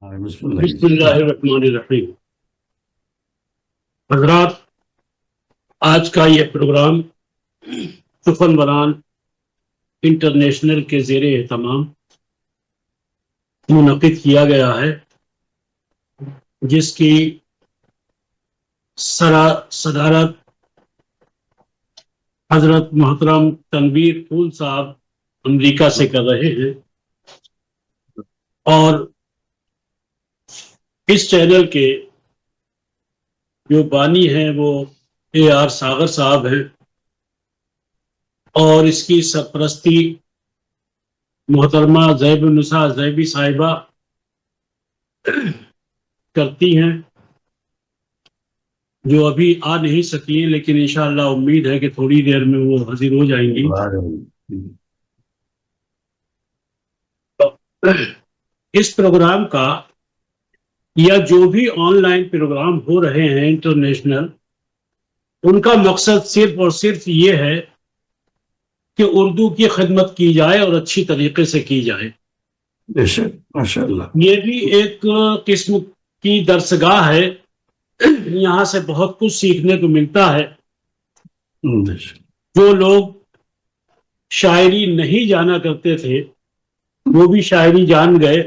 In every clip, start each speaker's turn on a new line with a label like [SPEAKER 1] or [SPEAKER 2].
[SPEAKER 1] بسم
[SPEAKER 2] بسم اللہ الرحمن الرحیم۔ حضرات، آج کا یہ پروگرام سخن بران انٹرنیشنل کے زیر اہتمام منعقد کیا گیا ہے، جس کی صدارت حضرت محترم تنویر پھول صاحب امریکہ سے کر رہے ہیں، اور اس چینل کے جو بانی ہیں وہ AR ساغر صاحب ہیں، اور اس کی سرپرستی محترمہ زیب النساء زیبی صاحبہ کرتی ہیں، جو ابھی آ نہیں سکی، لیکن انشاءاللہ امید ہے کہ تھوڑی دیر میں وہ حاضر ہو جائیں گی۔ اس پروگرام کا یا جو بھی آن لائن پروگرام ہو رہے ہیں انٹرنیشنل، ان کا مقصد صرف اور صرف یہ ہے کہ اردو کی خدمت کی جائے اور اچھی طریقے سے کی جائے۔
[SPEAKER 1] بے شک، ماشاء اللہ۔
[SPEAKER 2] یہ بھی ایک قسم کی درسگاہ ہے، یہاں سے بہت کچھ سیکھنے کو ملتا ہے۔
[SPEAKER 1] بے شک۔
[SPEAKER 2] جو لوگ شاعری نہیں جانا کرتے تھے وہ بھی شاعری جان گئے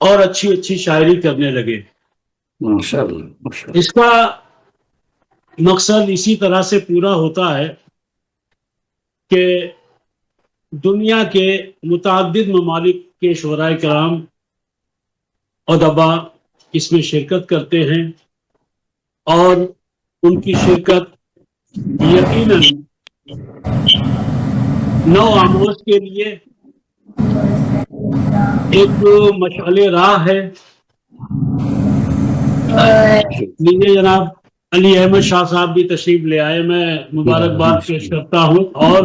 [SPEAKER 2] اور اچھی اچھی شاعری کرنے لگے۔
[SPEAKER 1] ماشاء اللہ، ماشاء اللہ۔
[SPEAKER 2] اس کا مقصد اسی طرح سے پورا ہوتا ہے کہ دنیا کے متعدد ممالک کے شعراء کرام ادبا اس میں شرکت کرتے ہیں، اور ان کی شرکت یقیناً نو آموز کے لیے ایک مشعل راہ ہے۔ لیجیے جناب علی احمد شاہ صاحب بھی تشریف لے آئے، میں مبارکباد پیش کرتا ہوں اور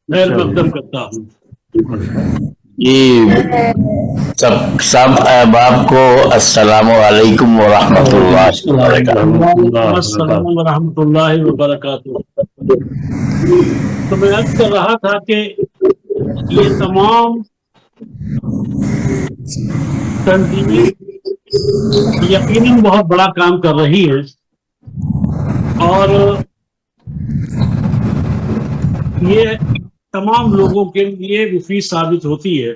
[SPEAKER 2] خیر مقدم کرتا ہوں۔
[SPEAKER 3] جی، سب احباب کو السلام علیکم ورحمۃ اللہ وبرکاتہ۔
[SPEAKER 2] السلام ورحمۃ اللہ وبرکاتہ۔ تو میں عرض کر رہا تھا کہ یہ تمام تنظیمیں یقیناً بہت بڑا کام کر رہی ہیں، اور یہ تمام لوگوں کے لیے مفید ثابت ہوتی ہے۔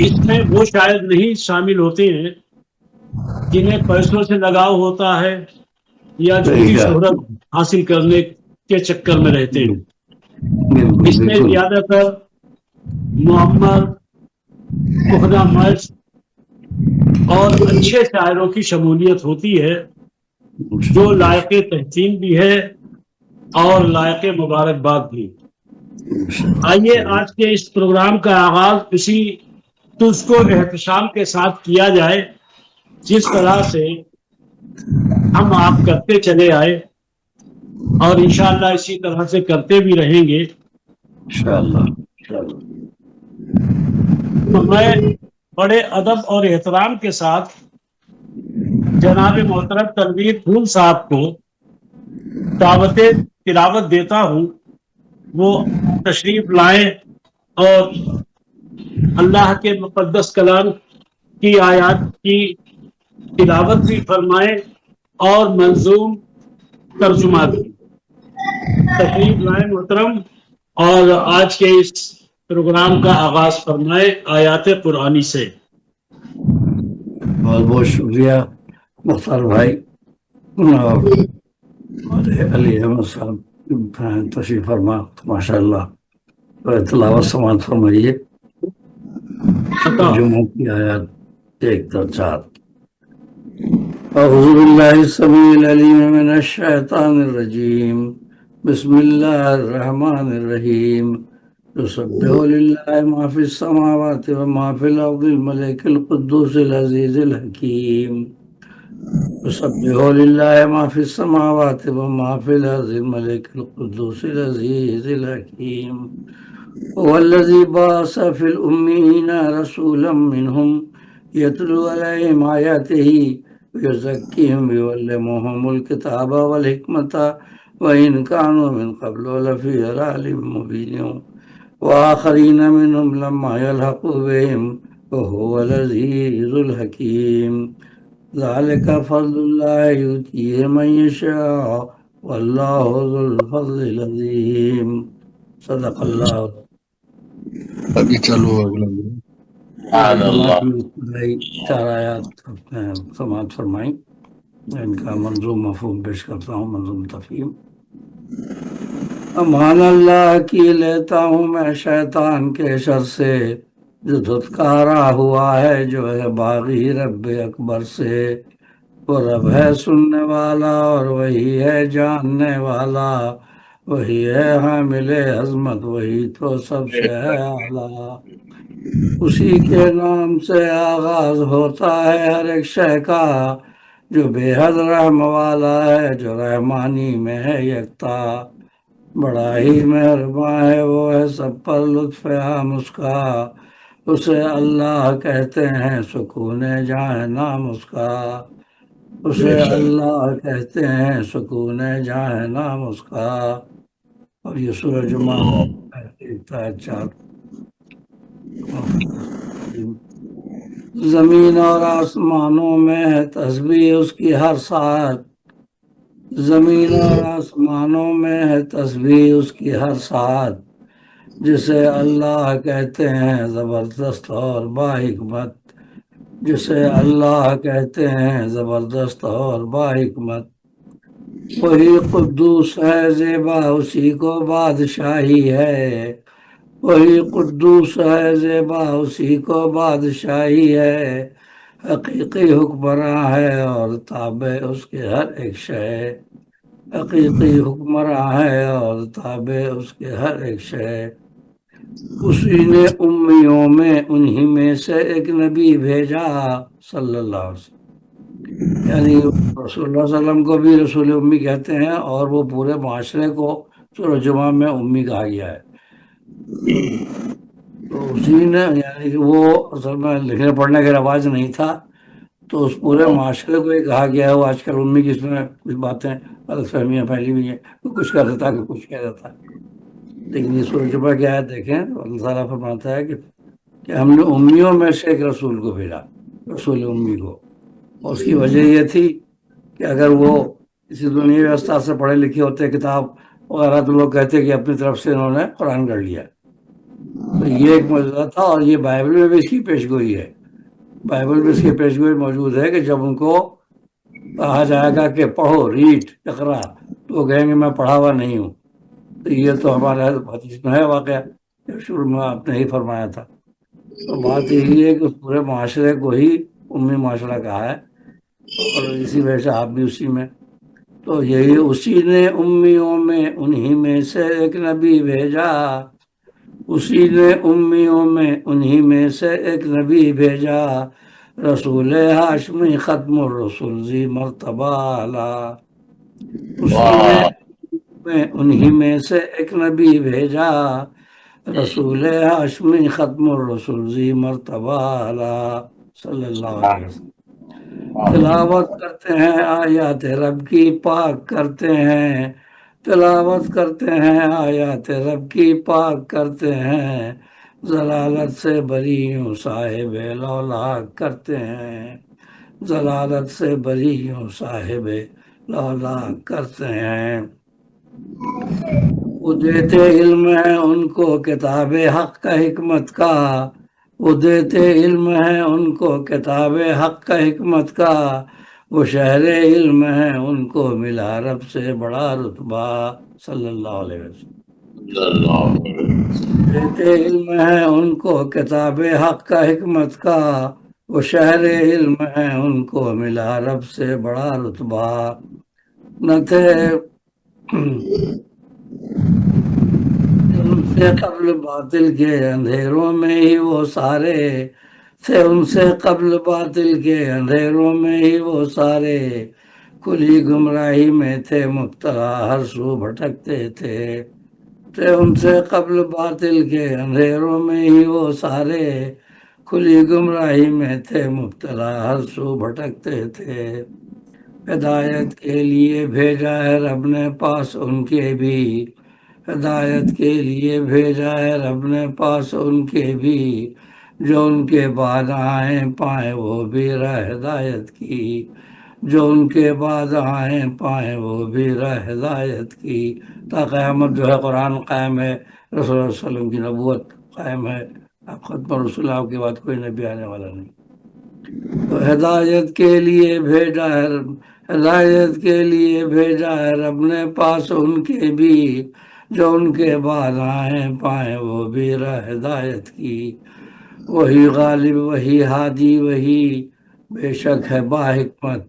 [SPEAKER 2] اس میں وہ شاید نہیں شامل ہوتے ہیں جنہیں پیسوں سے لگاؤ ہوتا ہے یا جھوٹی شہرت حاصل کرنے کے چکر میں رہتے ہیں۔ اس میں زیادہ تر محمد پختہ مرض اور اچھے شاعروں کی شمولیت ہوتی ہے، جو لائق تحسین بھی ہے اور لائق مبارکباد بھی۔ آئیے آج کے اس پروگرام کا آغاز اسی تجھ کو احتشام کے ساتھ کیا جائے، جس طرح سے ہم آپ کرتے چلے آئے، اور انشاءاللہ اسی طرح سے کرتے بھی رہیں گے
[SPEAKER 1] انشاءاللہ۔
[SPEAKER 2] تو میں بڑے ادب اور احترام کے ساتھ جناب محترم تنویر پھول صاحب کو دعوت تلاوت دیتا ہوں، وہ تشریف لائیں اور اللہ کے مقدس کلام کی آیات کی تلاوت بھی فرمائیں اور منظوم ترجمہ بھی۔ تشریف لائیں محترم، اور آج کے اس پروگرام کا آغاز فرمائیں آیات قرآنی سے۔
[SPEAKER 1] بہت بہت شکریہ مختار بھائی، اور ہمارے علی احمد صاحب تشریف فرما، ماشاء اللہ۔ تلاوت سماعت فرمائیے ترجمہ کی آیات 1 تا 4۔ اعوذ باللہ السمیع العلیم من الشیطان الرجیم، بسم اللہ الرحمن الرحیم۔ یسبح للہ ما فی السماوات وما فی الارض الملک القدوس العزیز الحکیم۔ یسبح للہ ما فی السماوات وما فی الارض الملک القدوس العزیز الحکیم۔ هو الذی بعث فی الأمین رسولا منہم یتلو علیہم آیاتہ ویزکیہم ویعلمہم الکتاب والحکمۃ وإن كانوا من قبل لفی ضلال مبین وآخرین منهم لما يلحقوا بهم وهو العزيز الحكيم ذلك فضل الله يؤتيه من يشاء والله ذو الفضل العظيم صدق اللہ.
[SPEAKER 4] ابھی چلو اگلا.
[SPEAKER 3] سبحان اللہ.
[SPEAKER 1] چار آیات سماعت فرمائیں. ان کا منظوم مفہوم پیش کرتا ہوں، منظوم تفہیم. امان اللہ کی لیتا ہوں میں شیطان کے شر سے، جو دھتکارا ہوا ہے جو ہے باغی رب اکبر سے. وہ رب ہے سننے والا اور وہی ہے جاننے والا، وہی ہے حامل عظمت، وہی تو سب سے ہے اعلیٰ. اسی کے نام سے آغاز ہوتا ہے ہر ایک شے کا، جو بے حد رحم والا ہے، جو رحمانی میں ہے یکتا. بڑا ہی مہرباں ہے وہ ہے سب پر لطف عام اس کا، اسے اللہ کہتے ہیں سکون جہاں نام اس کا. اسے اللہ کہتے ہیں سکون جہاں نام اس کا. اور یہ سورہ جمعہ 4. زمین اور آسمانوں میں ہے تسبیح اس کی ہر ساعت، زمین اور آسمانوں میں ہے تسبیح اس کی ہر ساعت. جسے اللہ کہتے ہیں زبردست اور باحکمت، جسے اللہ کہتے ہیں زبردست اور باحکمت. وہی قدوس ہے زیبا اسی کو بادشاہی ہے، وہی قدوس ہے زیبا اسی کو بادشاہی ہے. حقیقی حکمراں ہے اور تابع اس کے ہر ایک شے، حقیقی حکمراں ہے اور تابع اس کے ہر ایک شے. اسی نے امیوں میں انہی میں سے ایک نبی بھیجا صلی اللہ علیہ وسلم. یعنی رسول اللہ صلی اللہ علیہ وسلم کو بھی رسول امی کہتے ہیں، اور وہ پورے معاشرے کو سورہ جمعہ میں امی کہا گیا ہے. تو اسی نے، یعنی کہ وہ اصل میں لکھنے پڑھنے کا رواج نہیں تھا، تو اس پورے معاشرے کو یہ کہا گیا ہے. وہ آج کل امی کی اس میں کچھ باتیں غلط فہمیاں پھیلی ہوئی ہیں، کوئی کچھ کہہ دیتا ہے، کوئی کچھ کہہ دیتا ہے. لیکن یہ سورہ جمعہ کی آیت دیکھیں تو اللہ تعالیٰ فرماتا ہے کہ ہم نے امیوں میں سے ایک رسول کو بھیجا، رسول امی کو. اور اس کی وجہ یہ تھی کہ اگر وہ کسی دنیا استاد سے پڑھے لکھے ہوتے، کتاب وغیرہ، تو لوگ کہتے کہ اپنی طرف سے انہوں نے قرآن کر لیا. تو یہ ایک معجزہ تھا، اور یہ بائبل میں بھی اس کی پیش گوئی ہے. بائبل میں اس کی پیش گوئی موجود ہے کہ جب ان کو کہا جائے گا کہ پڑھو، ریڈ، اقرا، تو وہ کہیں گے میں پڑھا ہوا نہیں ہوں. تو یہ تو ہمارے حدیث میں ہے واقعہ، شروع میں آپ نے ہی فرمایا تھا. تو بات یہی ہے کہ اس پورے معاشرے کو ہی امی معاشرہ کہا ہے، اور اسی وجہ سے آپ بھی اسی میں. تو یہی اسی نے امیوں میں انہی میں سے ایک نبی بھیجا، اسی نے امیوں میں انہی میں سے ایک نبی بھیجا. رسول ہاشمی ختم الرسول ذی مرتبہ اعلیٰ. اسی نے انہی میں سے ایک نبی بھیجا، رسول ہاشمی ختم الرسول ذی مرتبہ اعلیٰ صلی اللہ علیہ وسلم. تلاوت کرتے ہیں آیات رب کی، پاک کرتے ہیں، تلاوت کرتے ہیں آیات رب کی، پاک کرتے ہیں. ضلالت سے بری ہوں صاحب لولاک کرتے ہیں، ضلالت سے بری ہوں صاحب لولاک کرتے ہیں. وہ دیتے علم ہے ان کو کتاب حق کا حکمت کا، وہ دیتے علم ہے ان کو کتاب حق کا حکمت کا. وہ شہر علم ہے ان کو ملا رب سے بڑا رتبہ صلی اللہ علیہ وسلم. دیتے علم ہے ان کو کتاب حق کا حکمت کا، وہ شہر علم ہے ان کو ملا رب سے بڑا رتبہ. نہ تھے ان سے قبل باطل کے اندھیروں میں ہی وہ سارے تھے، ان سے قبل باطل کے اندھیروں میں ہی وہ سارے. کھلی گمراہی میں تھے مبتلا، ہر سو بھٹکتے تھے. ان سے قبل باطل کے اندھیروں میں ہی وہ سارے، کھلی گمراہی میں تھے مبتلا، ہر سو بھٹکتے تھے. ہدایت کے لیے بھیجا ہے رب نے پاس ان کے بھی، ہدایت کے لیے بھیجا ہے رب نے پاس ان کے بھی. جو ان کے بعد آئیں پائیں وہ بھی راہ ہدایت کی، جو ان کے بعد آئیں پائیں وہ بھی راہ ہدایت کی۔ تا قیامت جو ہے قرآن قائم ہے، رسول اللہ علیہ وسلم کی نبوت قائم ہے، اب ختم رسول اللہ کے بعد کوئی نبی آنے والا نہیں۔ تو ہدایت کے لیے بھیجا ہے، ہدایت کے لیے بھیجا ہے رب نے پاس ان کے بھی، جو ان کے بعد آئیں پائیں وہ بھی راہ ہدایت کی۔ وہی غالب وہی ہادی وہی بے شک ہے با حکمت،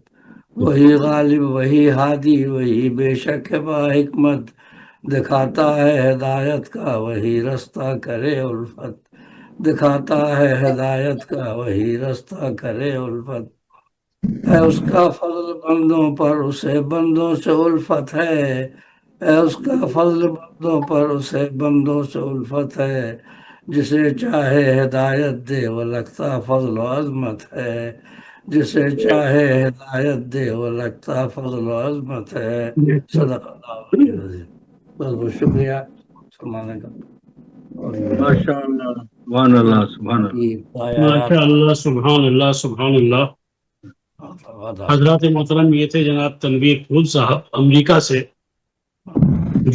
[SPEAKER 1] وہی غالب وہی ہادی وہی بے شک ہے با حکمت، دکھاتا ہے ہدایت کا وہی رستہ کرے الفت، دکھاتا ہے ہدایت کا وہی رستہ کرے الفت، ہے اس کا فضل بندوں پر اسے بندوں سے الفت ہے، ہے اس کا فضل بندوں پر اسے بندوں سے الفت ہے، جسے چاہے ہدایت دے وہ لگتا فضل و عظمت ہے، جسے چاہے ہدایت دے وہ لگتا فضل و عظمت ہے۔ صدق اللہ علیہ العظیم۔ بہت بہت شکریہ سنانے کا۔ اور
[SPEAKER 4] ماشاء اللہ، سبحان اللہ، سبحان اللہ۔
[SPEAKER 2] ماشاء اللہ، سبحان اللہ، سبحان اللہ۔ حضرات محترم یہ تھے جناب تنویر پھول صاحب امریکہ سے،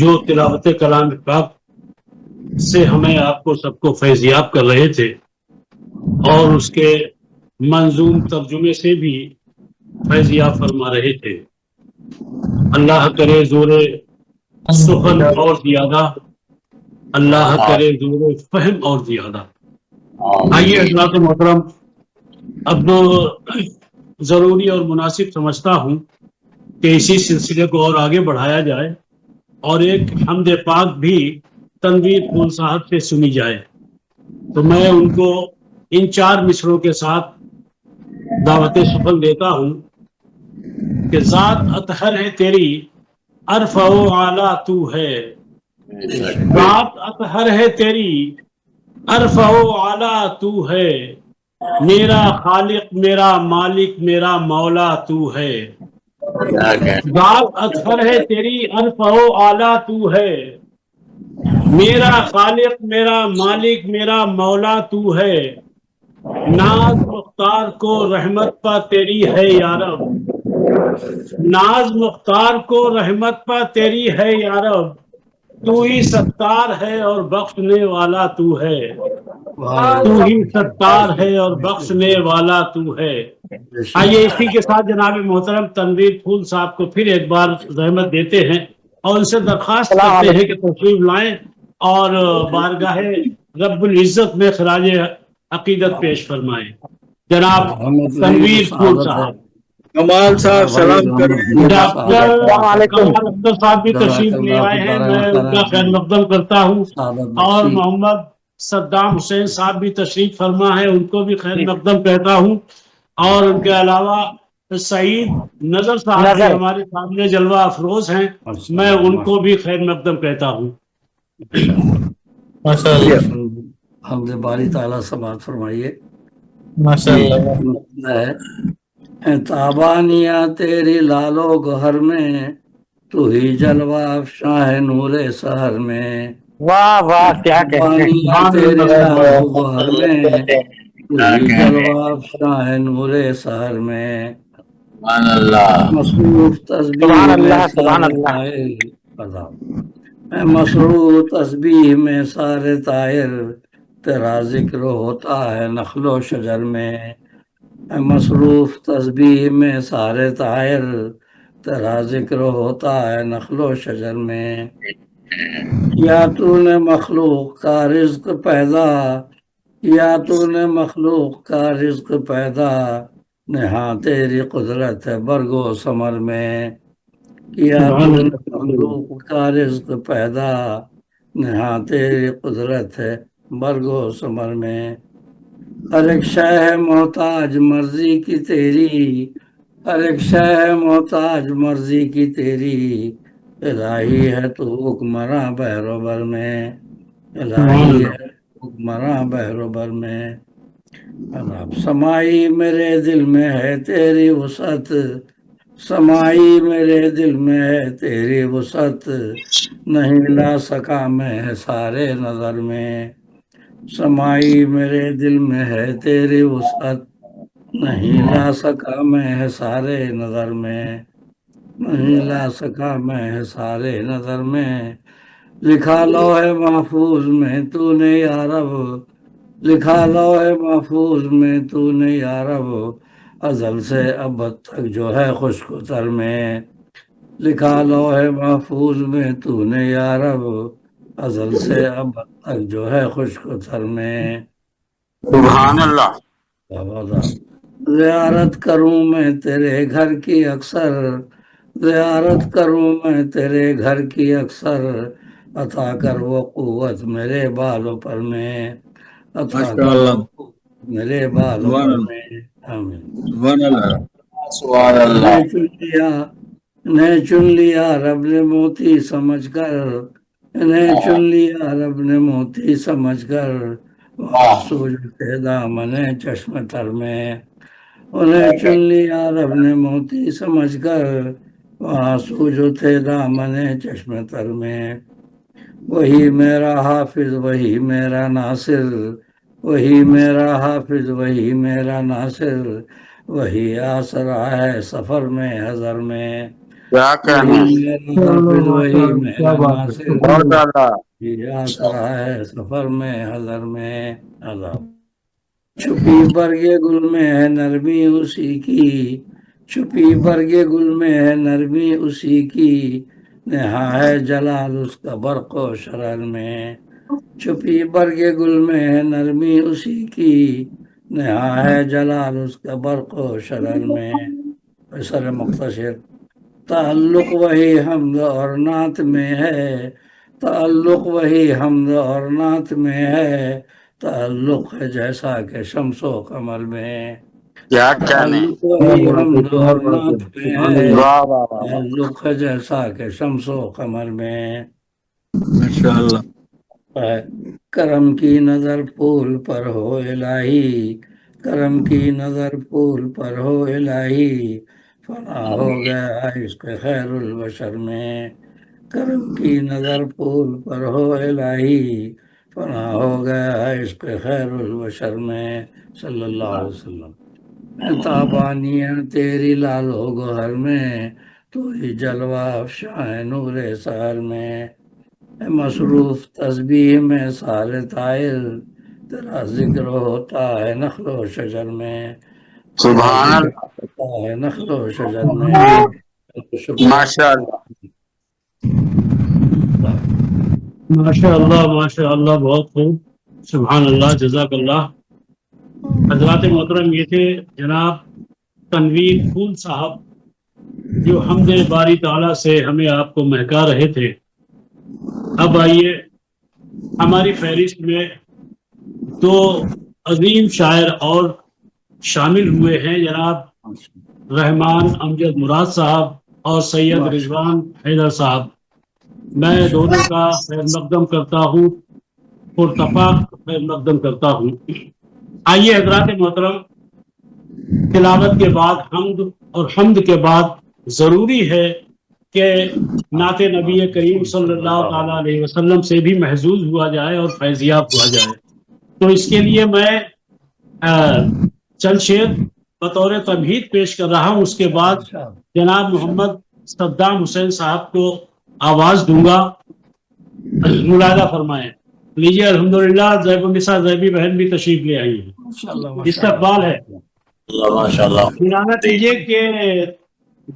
[SPEAKER 2] جو تلاوت کلام پاک سے ہمیں آپ کو سب کو فیضیاب کر رہے تھے، اور اس کے منظوم ترجمے سے بھی فیضیاب فرما رہے تھے۔ اللہ کرے زور سخن اور زیادہ، اللہ کرے زور فہم اور زیادہ۔ آئیے حضرات محترم، اب ضروری اور مناسب سمجھتا ہوں کہ اسی سلسلے کو اور آگے بڑھایا جائے، اور ایک حمد پاک بھی تنویر پھول صاحب سے سنی جائے۔ تو میں ان کو ان 4 مصروں کے ساتھ دعوت سخن دیتا ہوں کہ ذات اطہر ہے تیری، عرفہ و اعلیٰ تو ہے، ذات اطہر ہے تیری، عرفہ و اعلیٰ تو ہے، میرا خالق میرا مالک میرا مولا تو ہے، ذات اطہر ہے تیری، عرفہ و اعلیٰ تو ہے، میرا خالق میرا مالک میرا مولا تو ہے، ناز مختار کو رحمت پا تیری ہے یارب، ناز مختار کو رحمت پا تیری ہے یارب، تو ہی ستار ہے اور بخشنے والا تو ہے، تو ہی ستار ہے اور بخشنے والا تو ہے۔ آئیے اسی کے ساتھ جناب محترم تنویر پھول صاحب کو پھر ایک بار رحمت دیتے ہیں، اور ان سے درخواست کرتے ہیں کہ تشریف لائیں اور بارگاہ رب العزت میں خراج عقیدت پیش فرمائیں۔ جناب تنویر پھول صاحب۔
[SPEAKER 4] کمال صاحب سلام کریں۔
[SPEAKER 2] ڈاکٹر کمال اختر صاحب بھی تشریف لے آئے ہیں، میں ان کا خیر مقدم کرتا ہوں، اور محمد صدام حسین صاحب بھی تشریف فرما ہے، ان کو بھی خیر مقدم کہتا ہوں، اور ان کے علاوہ سعید نظر صاحب بھی ہمارے سامنے جلوہ افروز ہیں، میں ان کو بھی خیر مقدم کہتا ہوں۔
[SPEAKER 1] حمد باری تعالیٰ سماعت فرمائیے۔
[SPEAKER 5] ماشاء اللہ۔
[SPEAKER 1] تابانیاں تیری لالو گہر میں، تو ہی جلوہ افشاں ہے نور سحر میں،
[SPEAKER 5] واہ واہ، کیا
[SPEAKER 1] تابانیاں تیری لالو گہر میں، تو ہی جلوہ افشاں ہے نور سحر میں،
[SPEAKER 3] سبحان اللہ،
[SPEAKER 1] مصروف تسبیح میں سارے طاہر، مصروف تسبیح میں سارے طاہر، تیرا ذکر ہوتا ہے نخل و شجر میں، مصروف تسبیح میں سارے طاہر، تیرا ذکر ہوتا ہے نخل و شجر میں، یا تو نے مخلوق کا رزق پیدا، یا تو نے مخلوق کا رزق پیدا، نہاں تیری قدرت ہے برگ و ثمر میں، یا تو نے مخلوق کا رزق پیدا، نہاں تیری قدرت ہے برگ و ثمر میں، ہر ایک شے ہے محتاج مرضی کی تیری، ہر ایک شے ہے محتاج مرضی کی تیری، الہی ہے تو حکمراں بحر و بر میں، الہی ہے حکمراں بحر و بر میں، سمائی میرے دل میں ہے تیری وسعت، سمائی میرے دل میں ہے تیری وسعت، نہیں لا سکا میں ہے سارے نظر میں، سمائی میرے دل میں ہے تیری وسعت، نہیں لا سکا میں سارے نظر میں، نہیں لا سکا میں سارے نظر میں، لکھا لوح محفوظ میں تو نے یا رب، لکھا لوح محفوظ میں تو نے یا رب، ازل سے ابد تک جو ہے خشک و تر میں، لکھا لوح محفوظ میں تو نے یا رب، ازل سے ابد تک جو ہے خشک و تر میں۔
[SPEAKER 5] سبحان اللہ۔
[SPEAKER 1] زیارت کروں میں تیرے گھر کی اکثر، زیارت کروں میں تیرے گھر کی اکثر، عطا کر وہ قوت میرے بالوں پر میں، عطا
[SPEAKER 4] ماشاء
[SPEAKER 1] کر
[SPEAKER 4] اللہ،
[SPEAKER 1] وہ قوت میرے بالوں
[SPEAKER 4] سبحان
[SPEAKER 1] پر
[SPEAKER 4] اللہ،
[SPEAKER 1] میں۔ آمین۔
[SPEAKER 4] سبحان اللہ،
[SPEAKER 3] سبحان اللہ۔
[SPEAKER 1] انہیں چن لیا، انہیں چن لیا رب نے موتی سمجھ کر، انہیں چن لیا رب نے موتی سمجھ کر، وہاں سوج کے دامن چشم تر میں، انہیں چن لیا رب نے موتی سمجھ کر، وہاں سوجو تھے دامن چشم تر میں، وہی میرا حافظ وہی میرا ناصر، وہی میرا حافظ وہی میرا ناصر، وہی آسرا ہے سفر میں حضر میں،
[SPEAKER 5] کیا
[SPEAKER 1] وہی
[SPEAKER 5] کہنے،
[SPEAKER 1] میرا حافظ وہی میرا ناصر،
[SPEAKER 5] بہت زیادہ۔
[SPEAKER 1] وہی آسرا ہے سفر میں حضر میں۔ اللہ چھپی برگے گل میں ہے نرمی اسی کی، چھپی برگے گل میں ہے نرمی اسی کی، نہا ہے جلال اس کا برق و شرر میں، چھپی برگے گل میں ہے نرمی اسی کی، نہا ہے جلال اس کا برق و شرر میں۔ سر مختصر، تعلق وہی حمد اور نعت میں ہے، تعلق وہی حمد اور نعت میں ہے، تعلق ہے جیسا کہ شمس و قمر میں،
[SPEAKER 5] کیا کہنے،
[SPEAKER 1] تعلق وہی حمد اور نعت میں ہے،
[SPEAKER 5] واہ واہ واہ واہ۔
[SPEAKER 1] تعلق ہے جیسا کہ شمس و قمر میں۔
[SPEAKER 4] ماشاء اللہ،
[SPEAKER 1] کرم کی نظر پھول پر ہو الہی، کرم کی نظر پھول پر ہو الہی، فنا ہو گیا عشق خیر البشر میں، کرم کی نظر پھول پر ہو الہی، فنا ہو گیا عشق خیر البشر میں۔ صلی اللہ علیہ وسلم۔ تابانیاں تیری لالو گوہر میں، تو ہی جلوہ افشاں ہے نور سحر میں، مصروف تسبیح میں سارے طائر، تیرا ذکر ہوتا ہے نخل و شجر میں، تیرا
[SPEAKER 5] سبحان
[SPEAKER 1] ذکر
[SPEAKER 5] اللہ،
[SPEAKER 1] ہوتا ہے نخل و شجر میں۔ شکریہ۔
[SPEAKER 5] ماشاء اللہ۔
[SPEAKER 2] ماشاء اللہ ماشاء اللہ، بہت خوب، سبحان اللہ، جزاک اللہ۔ حضرات محترم، یہ تھے جناب تنویر پھول صاحب، جو حمد باری تعالیٰ سے ہمیں آپ کو مہکا رہے تھے۔ اب آئیے، ہماری فہرست میں دو عظیم شاعر اور شامل ہوئے ہیں، جناب رحمان امجد مراد صاحب اور سید رضوان حیدر صاحب۔ میں دونوں کا خیر مقدم کرتا ہوں، پرتفاق خیر مقدم کرتا ہوں۔ آئیے حضرات محترم، تلاوت کے بعد حمد، اور حمد کے بعد ضروری ہے کہ نعت نبی کریم صلی اللہ تعالیٰ علیہ وسلم سے بھی محظوظ ہوا جائے اور فیضیاب ہوا جائے۔ تو اس کے لیے میں چند شعر بطور تمہید پیش کر رہا ہوں، اس کے بعد جناب محمد صدام حسین صاحب کو آواز دوں گا، ملاحظہ فرمائیں۔ لیجیے، الحمدللہ زیب النساء زیبی بہن بھی تشریف لے آئی ہیں، استقبال ہے۔
[SPEAKER 3] ماشاء اللہ۔
[SPEAKER 2] سنانا چاہیے کہ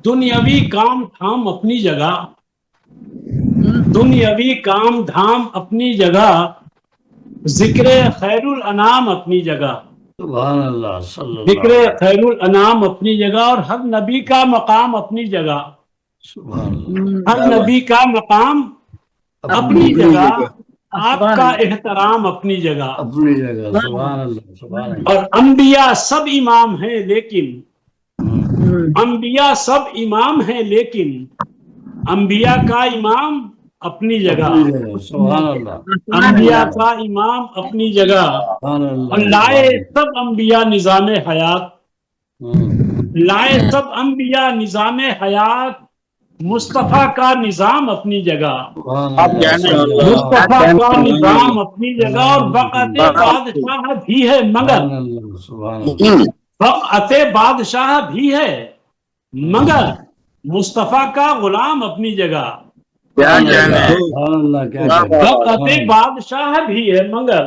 [SPEAKER 2] دنیاوی کام دھام اپنی جگہ، دنیاوی کام دھام اپنی جگہ، ذکر خیر الانام اپنی جگہ،
[SPEAKER 1] سبحان اللہ، صلی
[SPEAKER 2] ذکر
[SPEAKER 1] اللہ علیہ
[SPEAKER 2] خیر الانام اپنی جگہ، اور ہر نبی کا مقام اپنی جگہ،
[SPEAKER 1] سبحان اللہ،
[SPEAKER 2] ہر نبی کا مقام اپنی جگہ، آپ کا احترام اپنی جگہ،
[SPEAKER 1] اپنی جگہ، سبحان اللہ، سبحان اللہ۔
[SPEAKER 2] اور انبیاء سب امام ہیں لیکن، انبیاء سب امام ہیں لیکن، انبیاء کا امام اپنی جگہ،
[SPEAKER 1] اپنی جگہ، سبحان اللہ،
[SPEAKER 2] انبیاء کا امام اپنی جگہ،
[SPEAKER 1] سبحان اللہ،
[SPEAKER 2] اور لائے سب انبیاء نظام حیات، لائے سب انبیاء نظام حیات، مصطفیٰ کا نظام اپنی جگہ،
[SPEAKER 5] اب کہنے
[SPEAKER 2] مصطفیٰ کا نظام اپنی جگہ، اور وقت بادشاہ بھی ہے مگر، وقت بادشاہ بھی ہے مگر مصطفیٰ کا غلام اپنی جگہ،
[SPEAKER 5] کیا کہنے
[SPEAKER 2] وقت بادشاہ بھی ہے مگر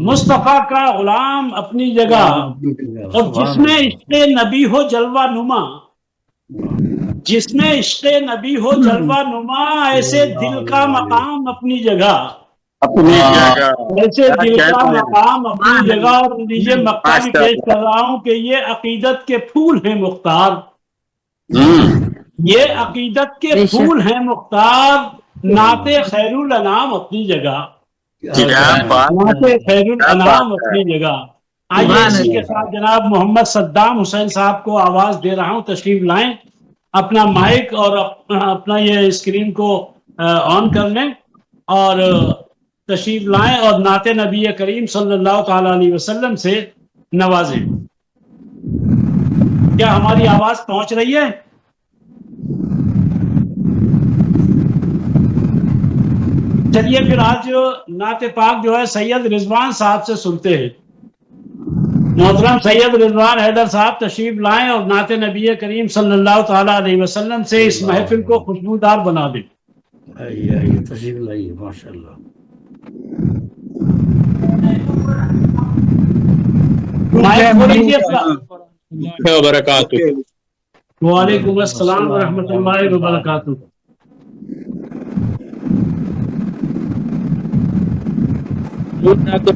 [SPEAKER 2] مصطفیٰ کا غلام اپنی جگہ، اور جس میں عشق نبی ہو جلوہ نما، جس میں عشق نبی ہو جلوہ نما، ایسے دل کا مقام اپنی جگہ،
[SPEAKER 5] اپنی جگہ
[SPEAKER 2] ایسے دل کا مقام اپنی جگہ۔ اور لیجیے مکہ بھی پیش کر رہا ہوں کہ یہ عقیدت کے پھول ہیں مختار، یہ عقیدت کے پھول ہیں مختار، نعت خیر الانام اپنی جگہ، نعت خیر الانام اپنی جگہ۔ آئیے اسی کے ساتھ جناب محمد صدام حسین صاحب کو آواز دے رہا ہوں، تشریف لائیں، اپنا مائک اور اپنا یہ اسکرین کو آن کر لیں اور تشریف لائیں اور نعت نبی کریم صلی اللہ تعالی علیہ وسلم سے نوازیں۔ کیا ہماری آواز پہنچ رہی ہے؟ چلیے پھر آج نعت پاک جو ہے سید رضوان صاحب سے سنتے ہیں۔ محترم سید رضوان حیدر صاحب تشریف لائیں اور نعت نبی کریم صلی اللہ تعالی علیہ وسلم سے اس محفل کو خوشبودار بنا دیں۔
[SPEAKER 1] آئیے تشریف لائیے، ماشاء اللہ۔
[SPEAKER 4] وبرکاتہ۔
[SPEAKER 2] وعلیکم السلام ورحمۃ اللہ وبرکاتہ۔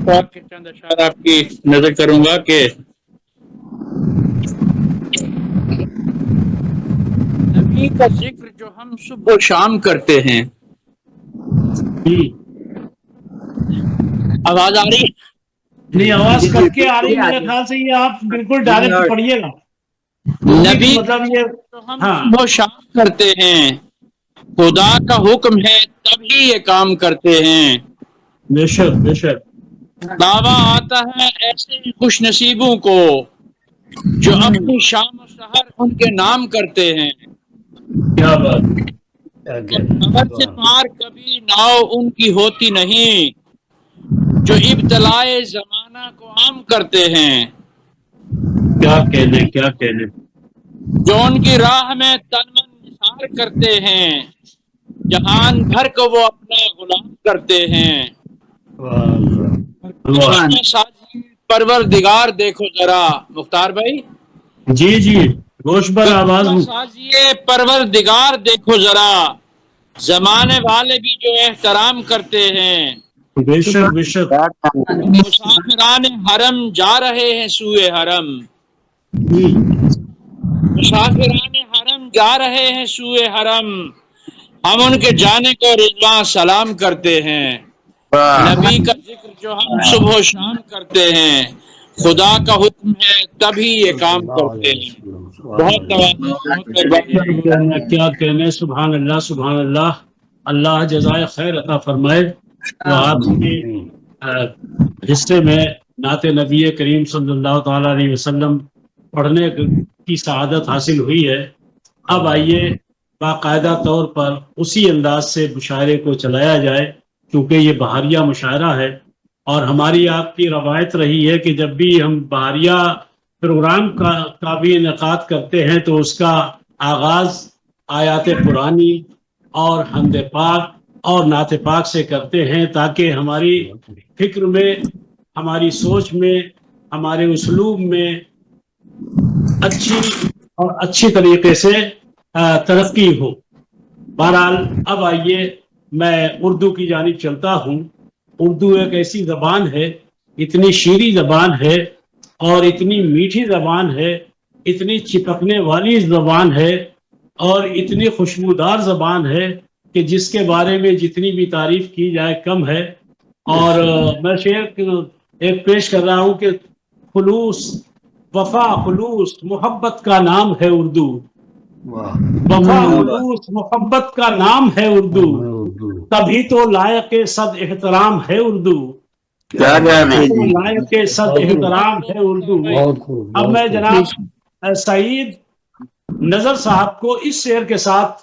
[SPEAKER 4] پاک کے چند اشعار آپ کی نظر کروں گا کہ نبی کا ذکر جو ہم صبح و شام کرتے ہیں، آواز آ رہی؟
[SPEAKER 2] نہیں، آواز کٹ کے آ رہی ہے، میرے خیال سے یہ آپ بالکل ڈائریکٹ پڑھیے گا۔
[SPEAKER 4] نبی
[SPEAKER 2] مطلب یہ
[SPEAKER 4] جو ہم صبح و شام کرتے ہیں، خدا کا حکم ہے تبھی یہ کام کرتے ہیں۔
[SPEAKER 2] بے شک بے شک۔
[SPEAKER 4] دعویٰ آتا ہے ایسے ہی خوش نصیبوں کو جو اپنی شام و سحر ان کے نام کرتے ہیں۔
[SPEAKER 2] کیا بات،
[SPEAKER 4] خبر سے پار کبھی ناؤ ان کی ہوتی نہیں، جو ابتلائے زمانہ کو عام کرتے ہیں۔
[SPEAKER 2] کیا کہنے کیا کہنے۔
[SPEAKER 4] جو ان کی راہ میں تن من نثار کرتے ہیں، جہان بھر کو وہ اپنا غلام کرتے ہیں۔ سازی پروردگار دیکھو ذرا، مختار بھائی
[SPEAKER 2] جی جی، گوش پر آواز
[SPEAKER 4] سازی پروردگار دیکھو ذرا، زمانے والے بھی جو احترام کرتے ہیں۔
[SPEAKER 2] بے شک بے شک۔
[SPEAKER 4] مسافران حرم جا رہے ہیں سوئے حرم، مسافران حرم جا رہے ہیں سوئے حرم، ہم ان کے جانے کو رضوان سلام کرتے ہیں۔ نبی کا ذکر جو ہم صبح و شام کرتے ہیں، خدا کا حکم ہے تبھی یہ کام کرتے ہیں۔ بہت
[SPEAKER 2] کیا کہنے، سبحان اللہ سبحان اللہ۔ اللہ جزائے خیر عطا فرمائے۔ تو آپ کے حصے میں نعت نبی کریم صلی اللہ تعالی علیہ وسلم پڑھنے کی سعادت حاصل ہوئی ہے۔ اب آئیے باقاعدہ طور پر اسی انداز سے مشاعرے کو چلایا جائے، کیونکہ یہ بہاریہ مشاعرہ ہے، اور ہماری آپ کی روایت رہی ہے کہ جب بھی ہم بہاریہ پروگرام کا بھی انعقاد کرتے ہیں تو اس کا آغاز آیات قرآنی اور حمد پاک اور نعت پاک سے کرتے ہیں، تاکہ ہماری فکر میں، ہماری سوچ میں، ہمارے اسلوب میں اچھی طریقے سے ترقی ہو۔ بہرحال اب آئیے میں اردو کی جانب چلتا ہوں۔ اردو ایک ایسی زبان ہے، اتنی شیریں زبان ہے اور اتنی میٹھی زبان ہے، اتنی چپکنے والی زبان ہے اور اتنی خوشبودار زبان ہے کہ جس کے بارے میں جتنی بھی تعریف کی جائے کم ہے۔ اور میں شعر ایک پیش کر رہا ہوں کہ خلوص، وفا، خلوص، محبت کا نام ہے اردو، وفا، خلوص، محبت کا نام ہے اردو، تبھی تو لائق صد احترام ہے اردو، لائق صد احترام ہے اردو۔ اب میں جناب سعید نظر صاحب کو اس شعر کے ساتھ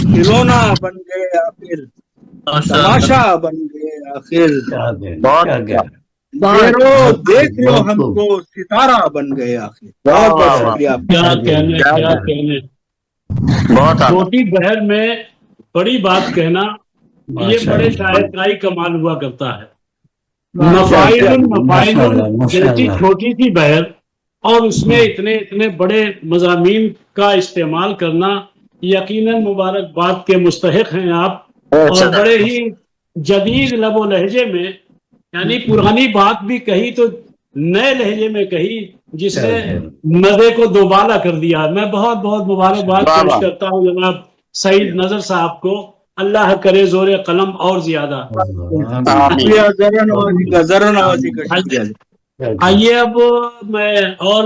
[SPEAKER 6] کھلونا بن گئے آخر، تماشا بن گئے آخر،
[SPEAKER 1] کیا کہنے،
[SPEAKER 5] بہت
[SPEAKER 1] کیا کہنے۔
[SPEAKER 6] دیکھو دیکھ لو ہم کو ستارہ بن گئے آخر۔ بہت بہت شکریہ آپ کا۔
[SPEAKER 2] کیا کہنے، کیا کہنے۔
[SPEAKER 5] بہت اعلیٰ۔
[SPEAKER 2] چھوٹی بہر میں بڑی بات کہنا، یہ بڑے شاعر کا ہی کمال ہوا کرتا ہے۔ مفائل جیسی چھوٹی سی بہر اور اس میں اتنے بڑے مضامین کا استعمال کرنا، یقیناً مبارکباد کے مستحق ہیں آپ، اور بڑے ہی جدید لب و لہجے میں، یعنی پرانی بات بھی کہی تو نئے لہجے میں کہی، جس نے مزے کو دوبالا کر دیا۔ میں بہت بہت مبارکباد پیش کرتا ہوں جناب سعید نذر صاحب کو، اللہ کرے زور قلم اور زیادہ۔
[SPEAKER 6] شکریہ، ذرا نوازی کا شکریہ۔
[SPEAKER 2] آئیے اب میں اور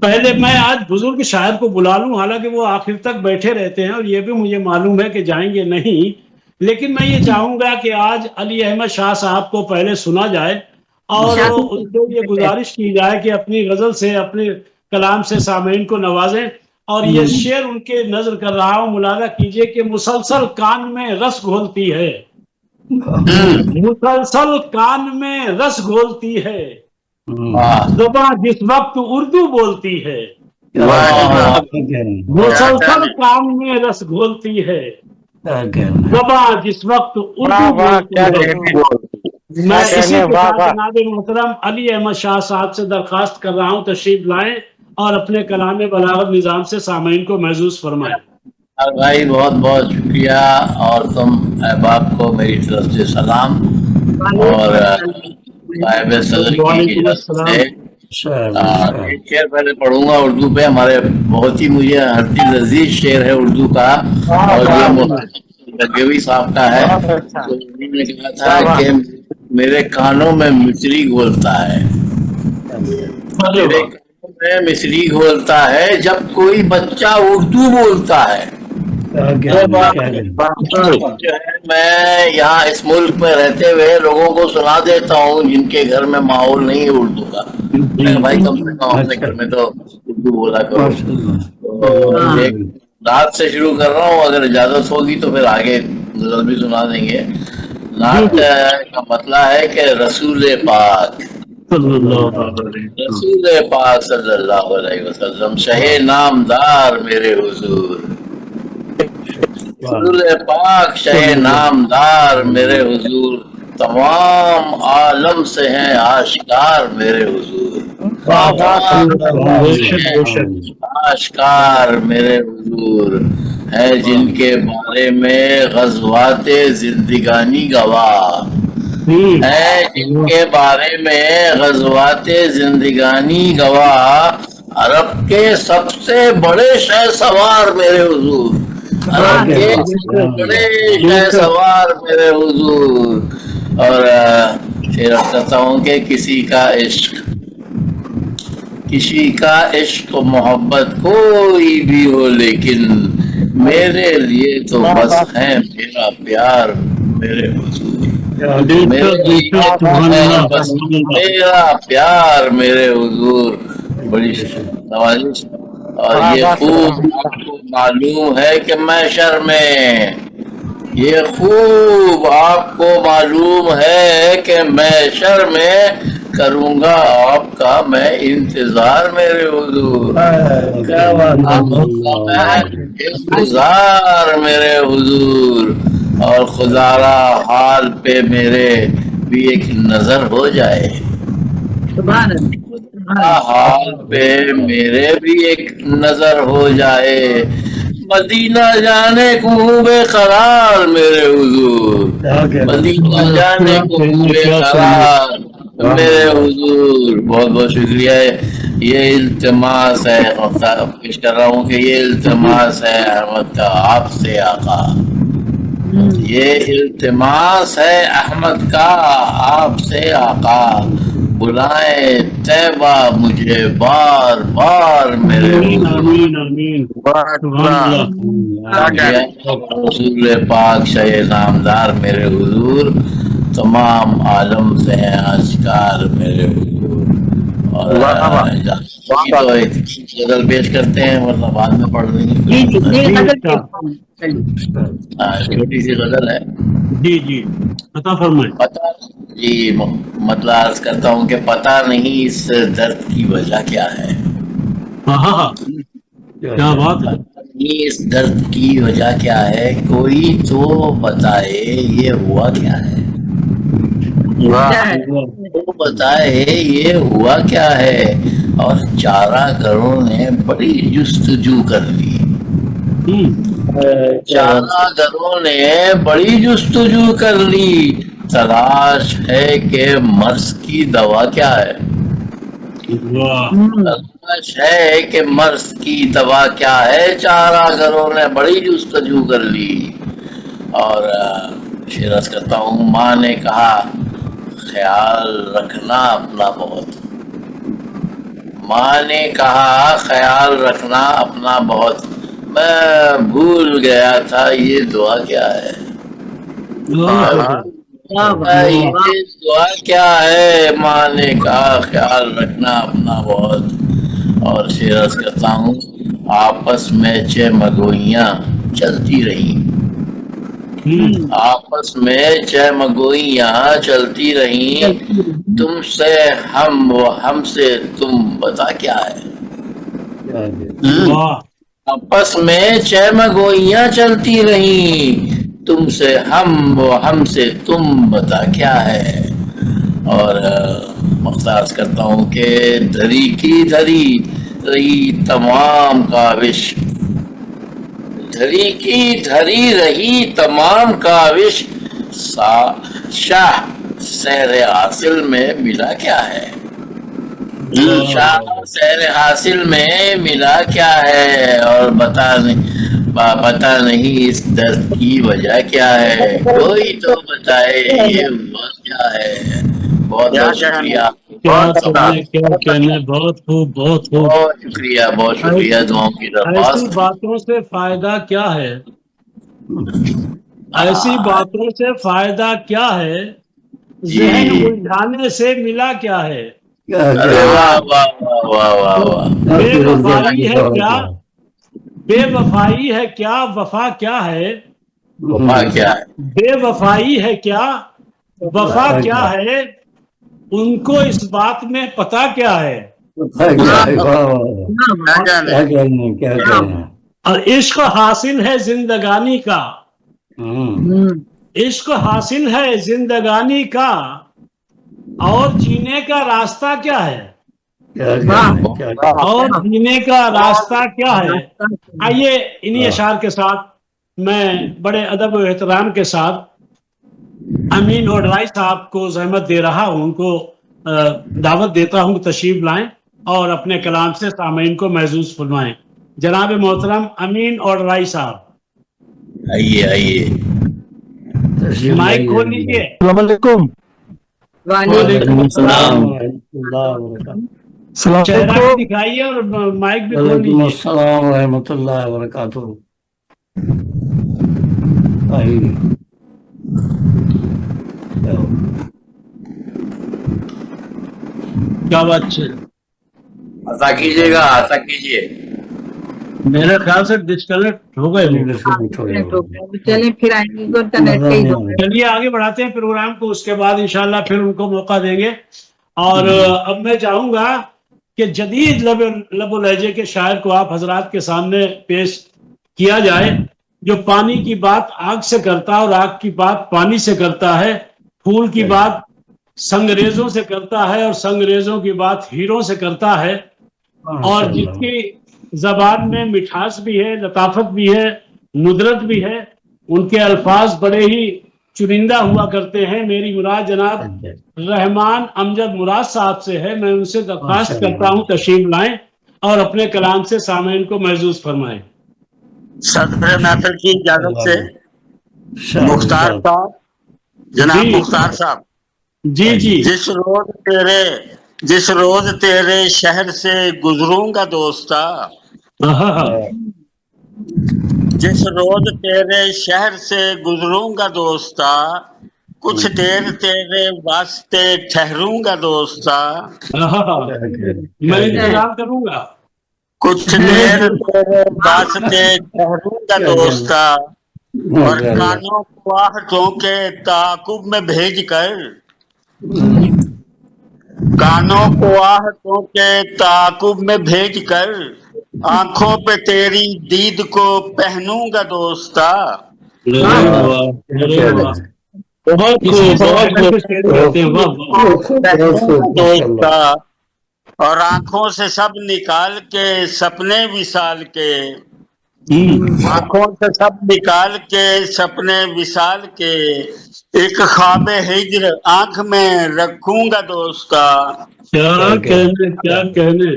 [SPEAKER 2] پہلے میں آج بزرگ شاعر کو بلا لوں، حالانکہ وہ آخر تک بیٹھے رہتے ہیں اور یہ بھی مجھے معلوم ہے کہ جائیں گے نہیں، لیکن میں یہ چاہوں گا کہ آج علی احمد شاہ صاحب کو پہلے سنا جائے اور ان سے یہ گزارش کی جائے کہ اپنی غزل سے، اپنے کلام سے سامعین کو نوازیں۔ اور یہ شعر ان کے نظر کر رہا ہوں، ملاحظہ کیجئے کہ مسلسل کان میں رس گھولتی ہے، مسلسل کان میں رس گھولتی ہے، زبان جس وقت اردو بولتی ہے، مسلسل کان میں رس گھولتی ہے، زبان جس وقت اردو بولتی ہے۔ میں اسی کے ساتھ جناب محترم علی احمد شاہ صاحب سے درخواست کر رہا ہوں تشریف لائیں اور اپنے کلام بلاغت نظام سے سامعین کو محظوظ فرمائیں۔
[SPEAKER 3] بھائی بہت بہت شکریہ، اور تم احباب کو میری طرف سے سلام، اور صاحب صدر کی اجازت سے ایک شعر پہلے پڑھوں گا اردو پہ۔ ہمارے بہت ہی مجھے ہر چیز عزیز شعر ہے اردو کا، اور یہ گگوی صاحب کا ہے۔ تو انہوں نے کہا تھا کہ میرے کانوں میں مصری گھولتا ہے، میرے کانوں میں مصری گھولتا ہے، جب کوئی بچہ اردو بولتا ہے۔ جو ہے میں یہاں اس ملک میں رہتے ہوئے لوگوں کو سنا دیتا ہوں جن کے گھر میں ماحول نہیں ہے اردو کا، بھائی کم سے کم اپنے گھر میں تو اردو بولا کرو۔ تو ایک نعت سے شروع کر رہا ہوں، اگر اجازت ہوگی تو پھر آگے غزل بھی سنا دیں گے۔ نعت کا مطلب ہے کہ رسول پاک رسول پاک صلی اللہ علیہ وسلم شہ نامدار میرے حضور، رسول پاک شہ نامدار میرے حضور، تمام عالم سے ہیں آشکار میرے حضور، آشکار میرے حضور ہے، جن کے بارے میں غزوات زندگانی گواہ ہے، جن کے بارے میں غزوات زندگانی گواہ، عرب کے سب سے بڑے شہ سوار میرے حضور، عرب کے سب سے بڑے شہ سوار میرے حضور۔ اور پھر کہتا ہوں کہ کسی کا عشق و محبت کوئی بھی ہو، لیکن میرے لیے تو بس ہے میرا پیار میرے حضور، میرا پیار میرے حضور۔ بڑی نوازش۔ اور یہ خوب آپ کو معلوم ہے کہ محشر میں، یہ خوب آپ کو معلوم ہے کہ محشر میں کروں گا آپ کا میں انتظار میرے حضور، انتظار میرے حضور۔ اور خدا را حال پہ میرے بھی ایک نظر ہو جائے، حال پہ میرے بھی ایک نظر ہو جائے، مدینہ جانے کو بے قرار میرے حضور، مدینہ جانے کو بے قرار میرے حضور۔ بہت بہت شکریہ۔ یہ التماس ہے، پیش کر رہا ہوں کہ یہ التماس ہے احمد کا آپ سے آقا، یہ التماس ہے احمد کا آپ سے آقا، بلائیں طیبہ مجھے بار بار میرے رسول پاک شہ نامدار میرے حضور، تمام عالم سے آشکار میرے حضور۔ اور تو ایک غزل پیش کرتے ہیں ورنہ بعد میں پڑھ دیں
[SPEAKER 7] جی جی
[SPEAKER 3] گے.
[SPEAKER 7] جی غزل پیش کریں. چلیے.
[SPEAKER 3] چھوٹی سی غزل ہے.
[SPEAKER 2] جی جی عطا فرمائیں.
[SPEAKER 3] پتا جی مطلب عرض کرتا ہوں کہ پتہ نہیں اس درد کی وجہ کیا ہے.
[SPEAKER 2] ہاں ہاں ہاں کیا بات ہے.
[SPEAKER 3] اس درد کی وجہ کیا ہے, کوئی تو بتائے یہ ہوا کیا ہے.
[SPEAKER 7] کیا ہے؟
[SPEAKER 3] تو بتائے یہ ہوا کیا ہے. اور چارہ گروں نے بڑی جستجو کر لی. چارہ گروں نے بڑی جستجو کر لی. تلاش ہے کہ مرض کی دوا کیا ہے. تلاش ہے کہ مرض کی دوا کیا ہے. چارہ گروں نے بڑی جستجو کر لی. اور شعر کرتا ہوں. ماں نے کہا خیال رکھنا اپنا بہت. ماں نے کہا خیال رکھنا اپنا بہت. میں بھول گیا تھا یہ دعا کیا ہے. یہ دعا کیا ہے. ماں نے کہا خیال رکھنا اپنا بہت. اور شعر کرتا ہوں. آپس میں چھ مگوئیاں چلتی رہیں. آپس میں چھ مگوئیاں چلتی رہیں. تم سے ہم و ہم سے تم بتا کیا ہے. آپس میں چھ مگوئیاں چلتی رہیں. تم سے ہم و ہم سے تم بتا کیا ہے. اور مختصر کرتا ہوں کہ دھری کی دھری رہی تمام کاوش. دھری کی دھری رہی تمام کاوش. شاہ سحر حاصل میں ملا کیا ہے. شاہ سحر حاصل میں ملا کیا ہے. اور پتہ نہیں اس درد کی وجہ کیا ہے. کوئی تو بتائے یہ ہوا کیا ہے. بہت بہت شکریہ.
[SPEAKER 2] کیا کہنے. بہت خوب بہت خوب.
[SPEAKER 3] بہت شکریہ بہت شکریہ. دعاؤں کی
[SPEAKER 2] ایسی
[SPEAKER 3] درخواست.
[SPEAKER 2] باتوں سے فائدہ کیا ہے. ایسی باتوں سے فائدہ کیا ہے. ذہن الجھانے سے ملا کیا ہے.
[SPEAKER 3] ارے واہ واہ واہ واہ واہ.
[SPEAKER 2] بے وفائی ہے کیا. بے وفائی ہے کیا. وفا کیا ہے.
[SPEAKER 3] وفا کیا ہے.
[SPEAKER 2] بے وفائی ہے کیا. وفا کیا ہے. ان کو اس بات میں پتا کیا ہے. اور عشق حاصل ہے زندگانی کا. عشق حاصل ہے زندگانی کا. اور جینے کا راستہ کیا ہے. اور جینے کا راستہ کیا ہے. آئیے انہی اشعار کے ساتھ میں بڑے ادب و احترام کے ساتھ امین اوڈرائی صاحب کو زحمت دے رہا ہوں. ان کو دعوت دیتا ہوں کہ تشریف لائیں اور اپنے کلام سے سامعین کو محظوظ فرمائیں. جناب محترم امین اوڈرائی صاحب
[SPEAKER 3] آئیے آئیے.
[SPEAKER 2] مائک کھول لیجیے.
[SPEAKER 8] السلام علیکم.
[SPEAKER 7] وعلیکم
[SPEAKER 2] السلام.
[SPEAKER 8] السلام
[SPEAKER 2] چہرہ
[SPEAKER 8] علیکم.
[SPEAKER 2] بھی دکھائیے اور مائک بھی کھول
[SPEAKER 1] وعلیکم
[SPEAKER 2] لیجیے.
[SPEAKER 1] السلام ورحمۃ اللہ وبرکاتہ.
[SPEAKER 2] کیا بات ہے.
[SPEAKER 3] عطا کیجیے گا. عطا کیجیے.
[SPEAKER 2] میرے خیال سے ڈسکنیکٹ ہو گئے.
[SPEAKER 7] چلیں پھر آئیں گے. انٹرنیٹ پہ ہی ہوگا.
[SPEAKER 2] چلیے آگے بڑھاتے ہیں پروگرام کو. اس کے بعد انشاءاللہ پھر ان کو موقع دیں گے. اور اب میں چاہوں گا کہ جدید لب و لہجے کے شاعر کو آپ حضرات کے سامنے پیش کیا جائے, جو پانی کی بات آگ سے کرتا ہے اور آگ کی بات پانی سے کرتا ہے. پھول کی بات سنگریزوں سے کرتا ہے اور سنگریزوں کی بات ہیروں سے کرتا ہے. اور جس کی زبان میں مٹھاس بھی ہے, لطافت بھی ہے, ندرت بھی ہے. ان کے الفاظ بڑے ہی چنندہ ہوا کرتے ہیں. میری مراد جناب رحمان امجد مراد صاحب سے ہے. میں ان سے درخواست کرتا ہوں تشریف لائیں اور اپنے کلام سے سامعین کو محظوظ فرمائیں.
[SPEAKER 5] صدر محفل کی اجازت سے مختار صاحب, جناب
[SPEAKER 2] جی.
[SPEAKER 5] مختار صاحب,
[SPEAKER 2] جی جی.
[SPEAKER 5] جس روز تیرے شہر سے گزروں گا دوستا, جس روز تیرے شہر سے گزروں گا دوستا, کچھ دیر تیرے واسطے ٹھہروں گا دوستا،
[SPEAKER 2] میں انتظار کروں گا.
[SPEAKER 5] کچھ دیر تیرے واسطے ٹھہروں گا دوستا، اور کانوں کو آہٹوں کے تعاقب میں بھیج کر، کانوں کو آہٹوں کے تعاقب میں بھیج کر، آنکھوں پہ تیری دید کو پہنوں گا دوستا،
[SPEAKER 2] بہت خوب، بہت
[SPEAKER 5] دوستا، اور آنکھوں سے سب نکال کے سپنے وصال کے، آنکھوں سے سب نکال کے سپنے وصال کے، ایک خواب ہجر آنکھ میں رکھوں گا دوستا،
[SPEAKER 2] کیا کہنے.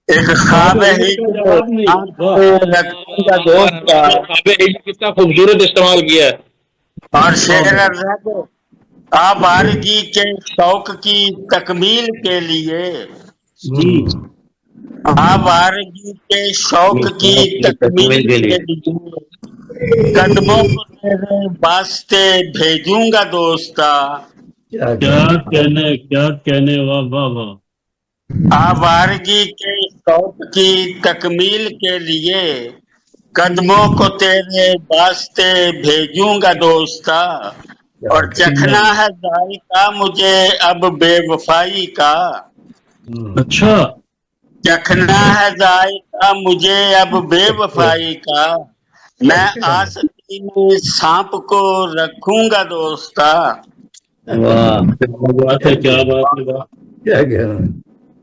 [SPEAKER 5] ایک خواب ہجر آنکھ میں رکھوں گا دوستا،
[SPEAKER 4] کتنا خوبصورت استعمال کیا ہے.
[SPEAKER 5] اور شعر رب آوارگی کے شوق کی تکمیل کے لیے، آوارگی کے شوق کی تکمیل کے لیے، قدموں کو تیرے واسطے بھیجوں گا دوستا،
[SPEAKER 2] کیا کہنے. واہ واہ واہ.
[SPEAKER 5] آوارگی کے شوق کی تکمیل کے لیے، قدموں کو تیرے واسطے بھیجوں گا دوستا، اور چکھنا ہے ذائقہ مجھے اب بے وفائی کا،
[SPEAKER 2] اچھا.
[SPEAKER 5] چکھنا ہے ذائقہ مجھے اب بے وفائی کا، میں آستی میں سانپ کو رکھوں گا دوستا،
[SPEAKER 2] کیا بات ہے.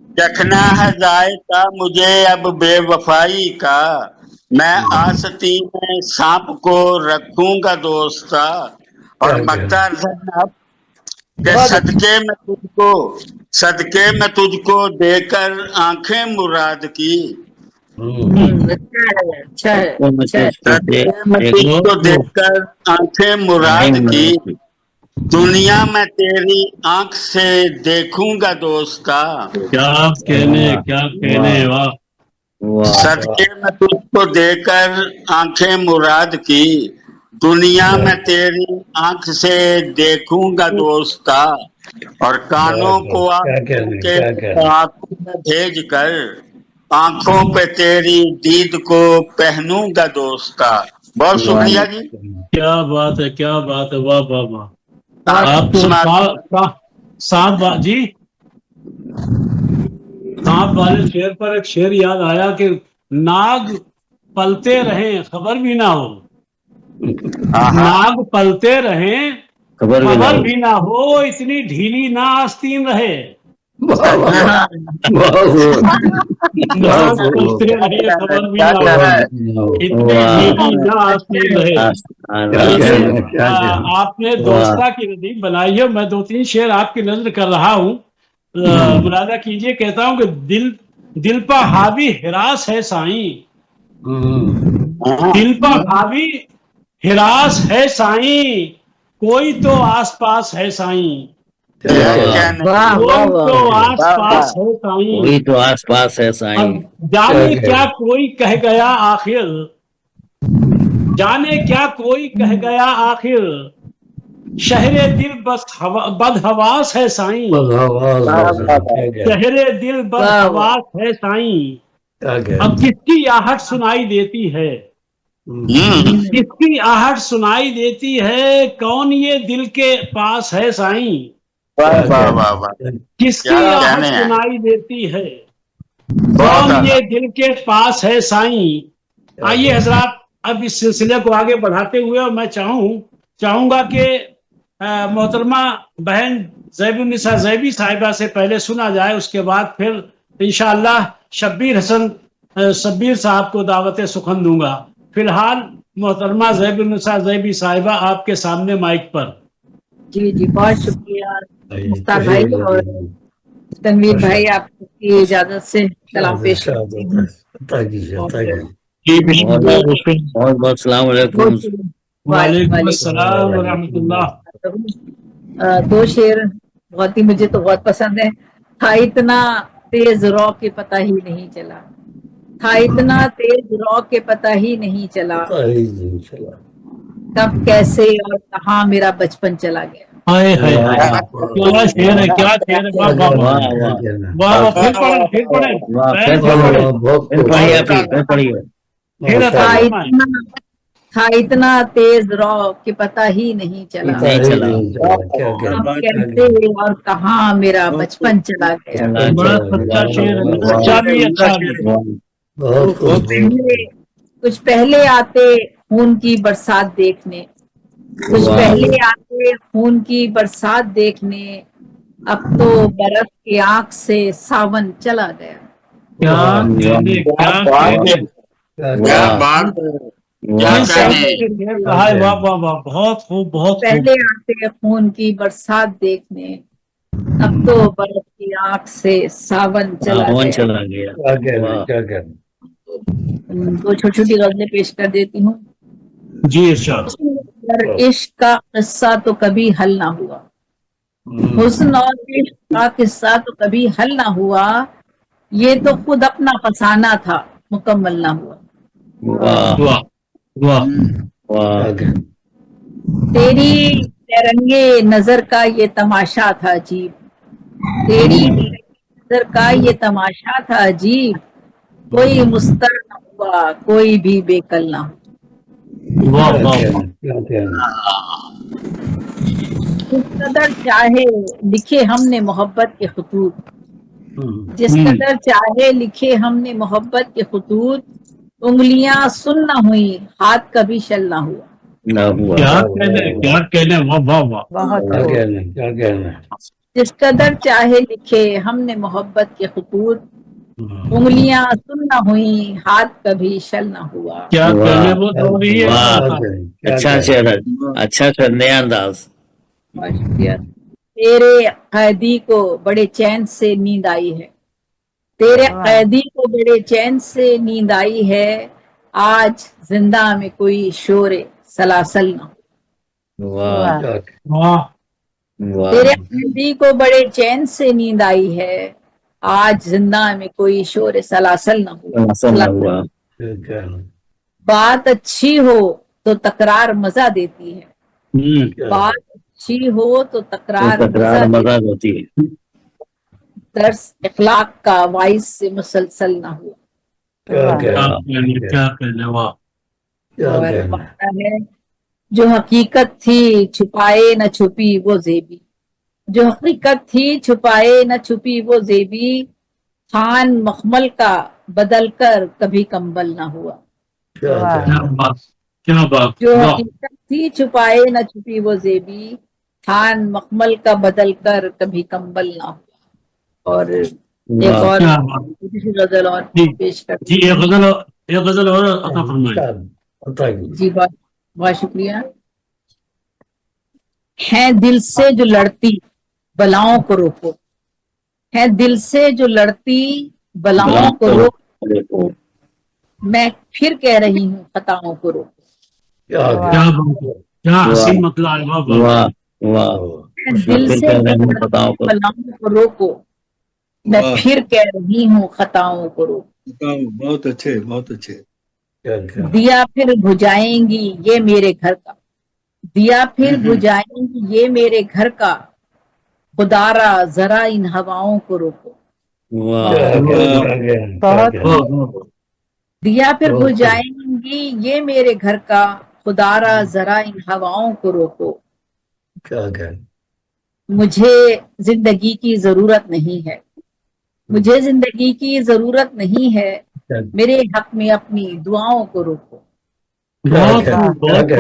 [SPEAKER 5] چکھنا ہے ذائقہ مجھے اب بے وفائی کا، میں آستی میں سانپ کو رکھوں گا دوستا، اور مختار زینب کہ صدقے میں تجھ کو دے کر آنکھیں مراد کی،
[SPEAKER 7] اچھا ہے.
[SPEAKER 5] صدقے میں تجھ کو دے کر آنکھیں مراد کی، دنیا میں تیری آنکھ سے دیکھوں گا دوستا،
[SPEAKER 2] کیا کہنے. واہ.
[SPEAKER 5] صدقے میں تجھ کو دے کر آنکھیں مراد کی، دنیا میں تیری آنکھ سے دیکھوں گا دوستا، اور کانوں کو آنکھوں کے تعاقب میں بھیج کر، آنکھوں پہ تیری دید کو پہنوں گا دوستا. بہت شکریہ جی.
[SPEAKER 2] کیا بات ہے. واہ واہ واہ. آپ تو سانپ جی، سانپ والے شعر پر ایک شعر یاد آیا کہ ناگ پلتے رہیں خبر بھی نہ ہو، ناگ پلتے رہیں خبر بھی نہ ہو، اتنی ڈھیلی نہ آستین رہے. ناگ پلتے رہے خبر بھی نہ ہو، اتنی ڈھیلی نہ آستین رہے. آپ نے دوستہ کی ندیم بنائی ہے. میں 2-3 شعر آپ کی نظر کر رہا ہوں، ملاحظہ کیجئے. کہتا ہوں کہ دل پہ حاوی ہراس ہے سائیں، دل پہ حاوی ہراس ہے سائیں، کوئی تو آس پاس ہے سائیں، کوئی تو آس پاس ہے سائیں. جانے کیا کوئی کہہ گیا آخر، جانے کیا کوئی کہہ گیا آخر، شہر دل بس بد حواس ہے سائیں، شہر دل بد حواس ہے سائیں. اب کس کی آہٹ سنائی دیتی ہے، کس کی آہٹ سنائی دیتی ہے، کون یہ دل کے پاس ہے سائیں، کس کی آہٹ سنائی دیتی ہے، کون یہ دل کے پاس ہے سائیں. آئیے حضرات اب اس سلسلے کو آگے بڑھاتے ہوئے، اور میں چاہوں گا کہ محترمہ بہن زیب النساء زیبی صاحبہ سے پہلے سنا جائے، اس کے بعد پھر انشاءاللہ شبیر صاحب کو دعوت سخن دوں گا. فی الحال محترمہ زیب النساء زیبی صاحبہ آپ کے سامنے مائک پر.
[SPEAKER 7] جی بہت شکریہ مختار بھائی، اور تنویر بھائی آپ کی اجازت سے سلام پیش کرتے ہیں.
[SPEAKER 8] بہت السلام علیکم.
[SPEAKER 2] وعلیکم السلام ورحمۃ اللہ.
[SPEAKER 7] 2 شعر بہت ہی مجھے تو بہت پسند ہے. تھا اتنا تیز رو کے پتہ ہی نہیں چلا، تھا اتنا تیز رو کے پتہ ہی نہیں چلا، کب کیسے اور کہاں میرا بچپن چلا گیا.
[SPEAKER 2] ہائے ہائے ہائے، کیا شعر ہے، کیا شعر ہے، واہ واہ واہ واہ واہ، پھر پڑھیں پھر پڑھیں،
[SPEAKER 8] واہ،
[SPEAKER 2] بہن
[SPEAKER 8] پھر
[SPEAKER 2] پھر
[SPEAKER 8] پڑھیے،
[SPEAKER 2] پڑھیں،
[SPEAKER 8] پھر پڑھیے آپ ہی، پھر پڑھیے۔
[SPEAKER 2] پھر
[SPEAKER 7] تھا
[SPEAKER 2] عطا فرمائیں۔
[SPEAKER 7] اتنا تھا اتنا تیز رو کہ پتہ ہی نہیں چلا،
[SPEAKER 8] نہیں چلا،
[SPEAKER 7] اب کیسے اور کہاں میرا بچپن چلا گیا۔
[SPEAKER 8] چلا
[SPEAKER 2] بڑا
[SPEAKER 8] چلا،
[SPEAKER 2] سچا شعر ہے،
[SPEAKER 6] عمدہ
[SPEAKER 2] سچا
[SPEAKER 6] شعر ہے،
[SPEAKER 2] بھی
[SPEAKER 6] عمدہ
[SPEAKER 2] اچھا بھی۔
[SPEAKER 6] شعر ہے۔
[SPEAKER 8] واہ،
[SPEAKER 1] بہت
[SPEAKER 6] بہت
[SPEAKER 7] کچھ پہلے آتے خون کی برسات دیکھنے، کچھ
[SPEAKER 8] واہ،
[SPEAKER 7] پہلے آتے خون کی برسات دیکھنے، اب تو برف کی آنکھ سے ساون چلا گیا۔
[SPEAKER 2] کیا کہنے، کیا کہنے،
[SPEAKER 5] کیا
[SPEAKER 8] واہ،
[SPEAKER 5] بات کیا
[SPEAKER 2] کس
[SPEAKER 5] کہنے
[SPEAKER 2] طریقے سے شعر کہا ہے، واہ واہ واہ، بہت خوب بہت خوب۔
[SPEAKER 7] پہلے آتے خون کی برسات دیکھنے، اب تو برف کی آنکھ سے ساون چلا
[SPEAKER 8] ساون
[SPEAKER 7] گیا۔
[SPEAKER 8] چلا گیا، واہ،
[SPEAKER 7] دو چھوٹی چھوٹی غزلیں پیش کر دیتی ہوں۔
[SPEAKER 2] جی ارشاد۔
[SPEAKER 7] حسن اور عشق کا قصہ تو کبھی حل نہ ہوا، حسن اور عشق کا قصہ تو کبھی حل نہ ہوا، یہ تو خود اپنا فسانہ تھا مکمل نہ ہوا۔
[SPEAKER 8] واہ،
[SPEAKER 2] واہ واہ،
[SPEAKER 8] واہ،
[SPEAKER 7] تیری تیرنگے نظر کا یہ تماشا تھا عجیب، تیری نظر کا یہ تماشا تھا عجیب، کوئی مستر نہ ہوا کوئی بھی بے کل نہ ہوا۔
[SPEAKER 2] واہ واہ واہ،
[SPEAKER 7] جس قدر چاہے لکھے ہم نے محبت کے خطوط، جس قدر چاہے لکھے ہم نے محبت کے خطوط، انگلیاں سن نہ ہوئی ہاتھ کبھی شل نہ ہوا۔
[SPEAKER 8] نہ ہوا،
[SPEAKER 2] کیا کہنے، کیا کہنے، واہ واہ واہ،
[SPEAKER 7] جس قدر چاہے لکھے ہم نے محبت کے خطوط، انگلیاں سن نہ ہوئی ہاتھ کبھی شل نہ ہوا۔
[SPEAKER 2] کیا
[SPEAKER 8] واہ،
[SPEAKER 2] کہنے، وہ تو رہی ہے۔
[SPEAKER 8] واہ، اچھا شعر ہے، اچھا شعر، نیا انداز۔
[SPEAKER 7] بہت شکریہ۔ تیرے قیدی کو بڑے چین سے نیند آئی ہے، تیرے قیدی کو بڑے چین سے نیند آئی ہے، آج زندہ میں کوئی شور سلاسل نہ ہو۔
[SPEAKER 8] واہ،
[SPEAKER 2] واہ،
[SPEAKER 7] تیرے
[SPEAKER 8] واہ،
[SPEAKER 7] قیدی کو بڑے چین سے نیند آئی ہے، آج زندہ میں کوئی شور سلاسل نہ ہو۔
[SPEAKER 8] اصل نہ ہوا،
[SPEAKER 7] بات اچھی ہو تو تکرار مزہ دیتی ہے، بات اچھی ہو تو تکرار
[SPEAKER 8] تکرار
[SPEAKER 7] مزہ
[SPEAKER 8] مزہ
[SPEAKER 7] دیتی
[SPEAKER 8] ہوتی ہے۔
[SPEAKER 7] ہے، درس اخلاق کا وائس سے مسلسل نہ ہوا۔
[SPEAKER 2] کیا کہنے، کیا کہنے، واہ،
[SPEAKER 7] اور باتاں ہے، جو حقیقت تھی چھپائے نہ چھپی وہ زیبی، جو حقیقت تھی چھپائے نہ چھپی وہ زیبی، خان مخمل کا بدل کر کبھی کمبل نہ ہوا۔
[SPEAKER 2] کیا بات، کیا بات،
[SPEAKER 7] جو
[SPEAKER 2] واہ،
[SPEAKER 7] حقیقت تھی چھپائے نہ چھپی وہ زیبی، خان مخمل کا بدل کر کبھی کمبل نہ ہوا۔ اور ایک اور
[SPEAKER 2] کیا بات،
[SPEAKER 7] چھوٹی سی غزل اور
[SPEAKER 2] جی
[SPEAKER 7] پیش کر
[SPEAKER 2] جی، ایک غزل اور عطا فرمائیں۔
[SPEAKER 7] جی، بہت بہت شکریہ۔ ہے دل سے جو لڑتی بلاؤں کو روکو، ہے دل سے جو لڑتی بلاؤں کو روکو، میں پھر کہہ رہی ہوں خطاؤں کو روکو۔
[SPEAKER 2] کیا بات ہے، کیا حسین مطلع ہے، واہ واہ،
[SPEAKER 8] واہ، واہ،
[SPEAKER 7] ہے دل سے جو لڑتی بلاؤں کو روکو، میں
[SPEAKER 6] واہ،
[SPEAKER 7] پھر کہہ رہی ہوں خطاؤں کو روکو۔
[SPEAKER 6] بہت اچھے، بہت اچھے۔
[SPEAKER 7] دیا پھر بجھائیں گی یہ میرے گھر کا، دیا پھر بجھائیں گی یہ میرے گھر کا، خدا را ذرا ان ہواؤں کو روکو۔
[SPEAKER 8] واہ،
[SPEAKER 2] واہ واہ،
[SPEAKER 7] دیا پھر بجھائیں گی یہ میرے گھر کا، خدا را ذرا ان ہواؤں کو روکو۔ مجھے زندگی کی ضرورت نہیں ہے، مجھے زندگی کی ضرورت نہیں ہے، میرے حق میں اپنی دعاؤں کو روکو۔
[SPEAKER 2] بہت خوب، بہت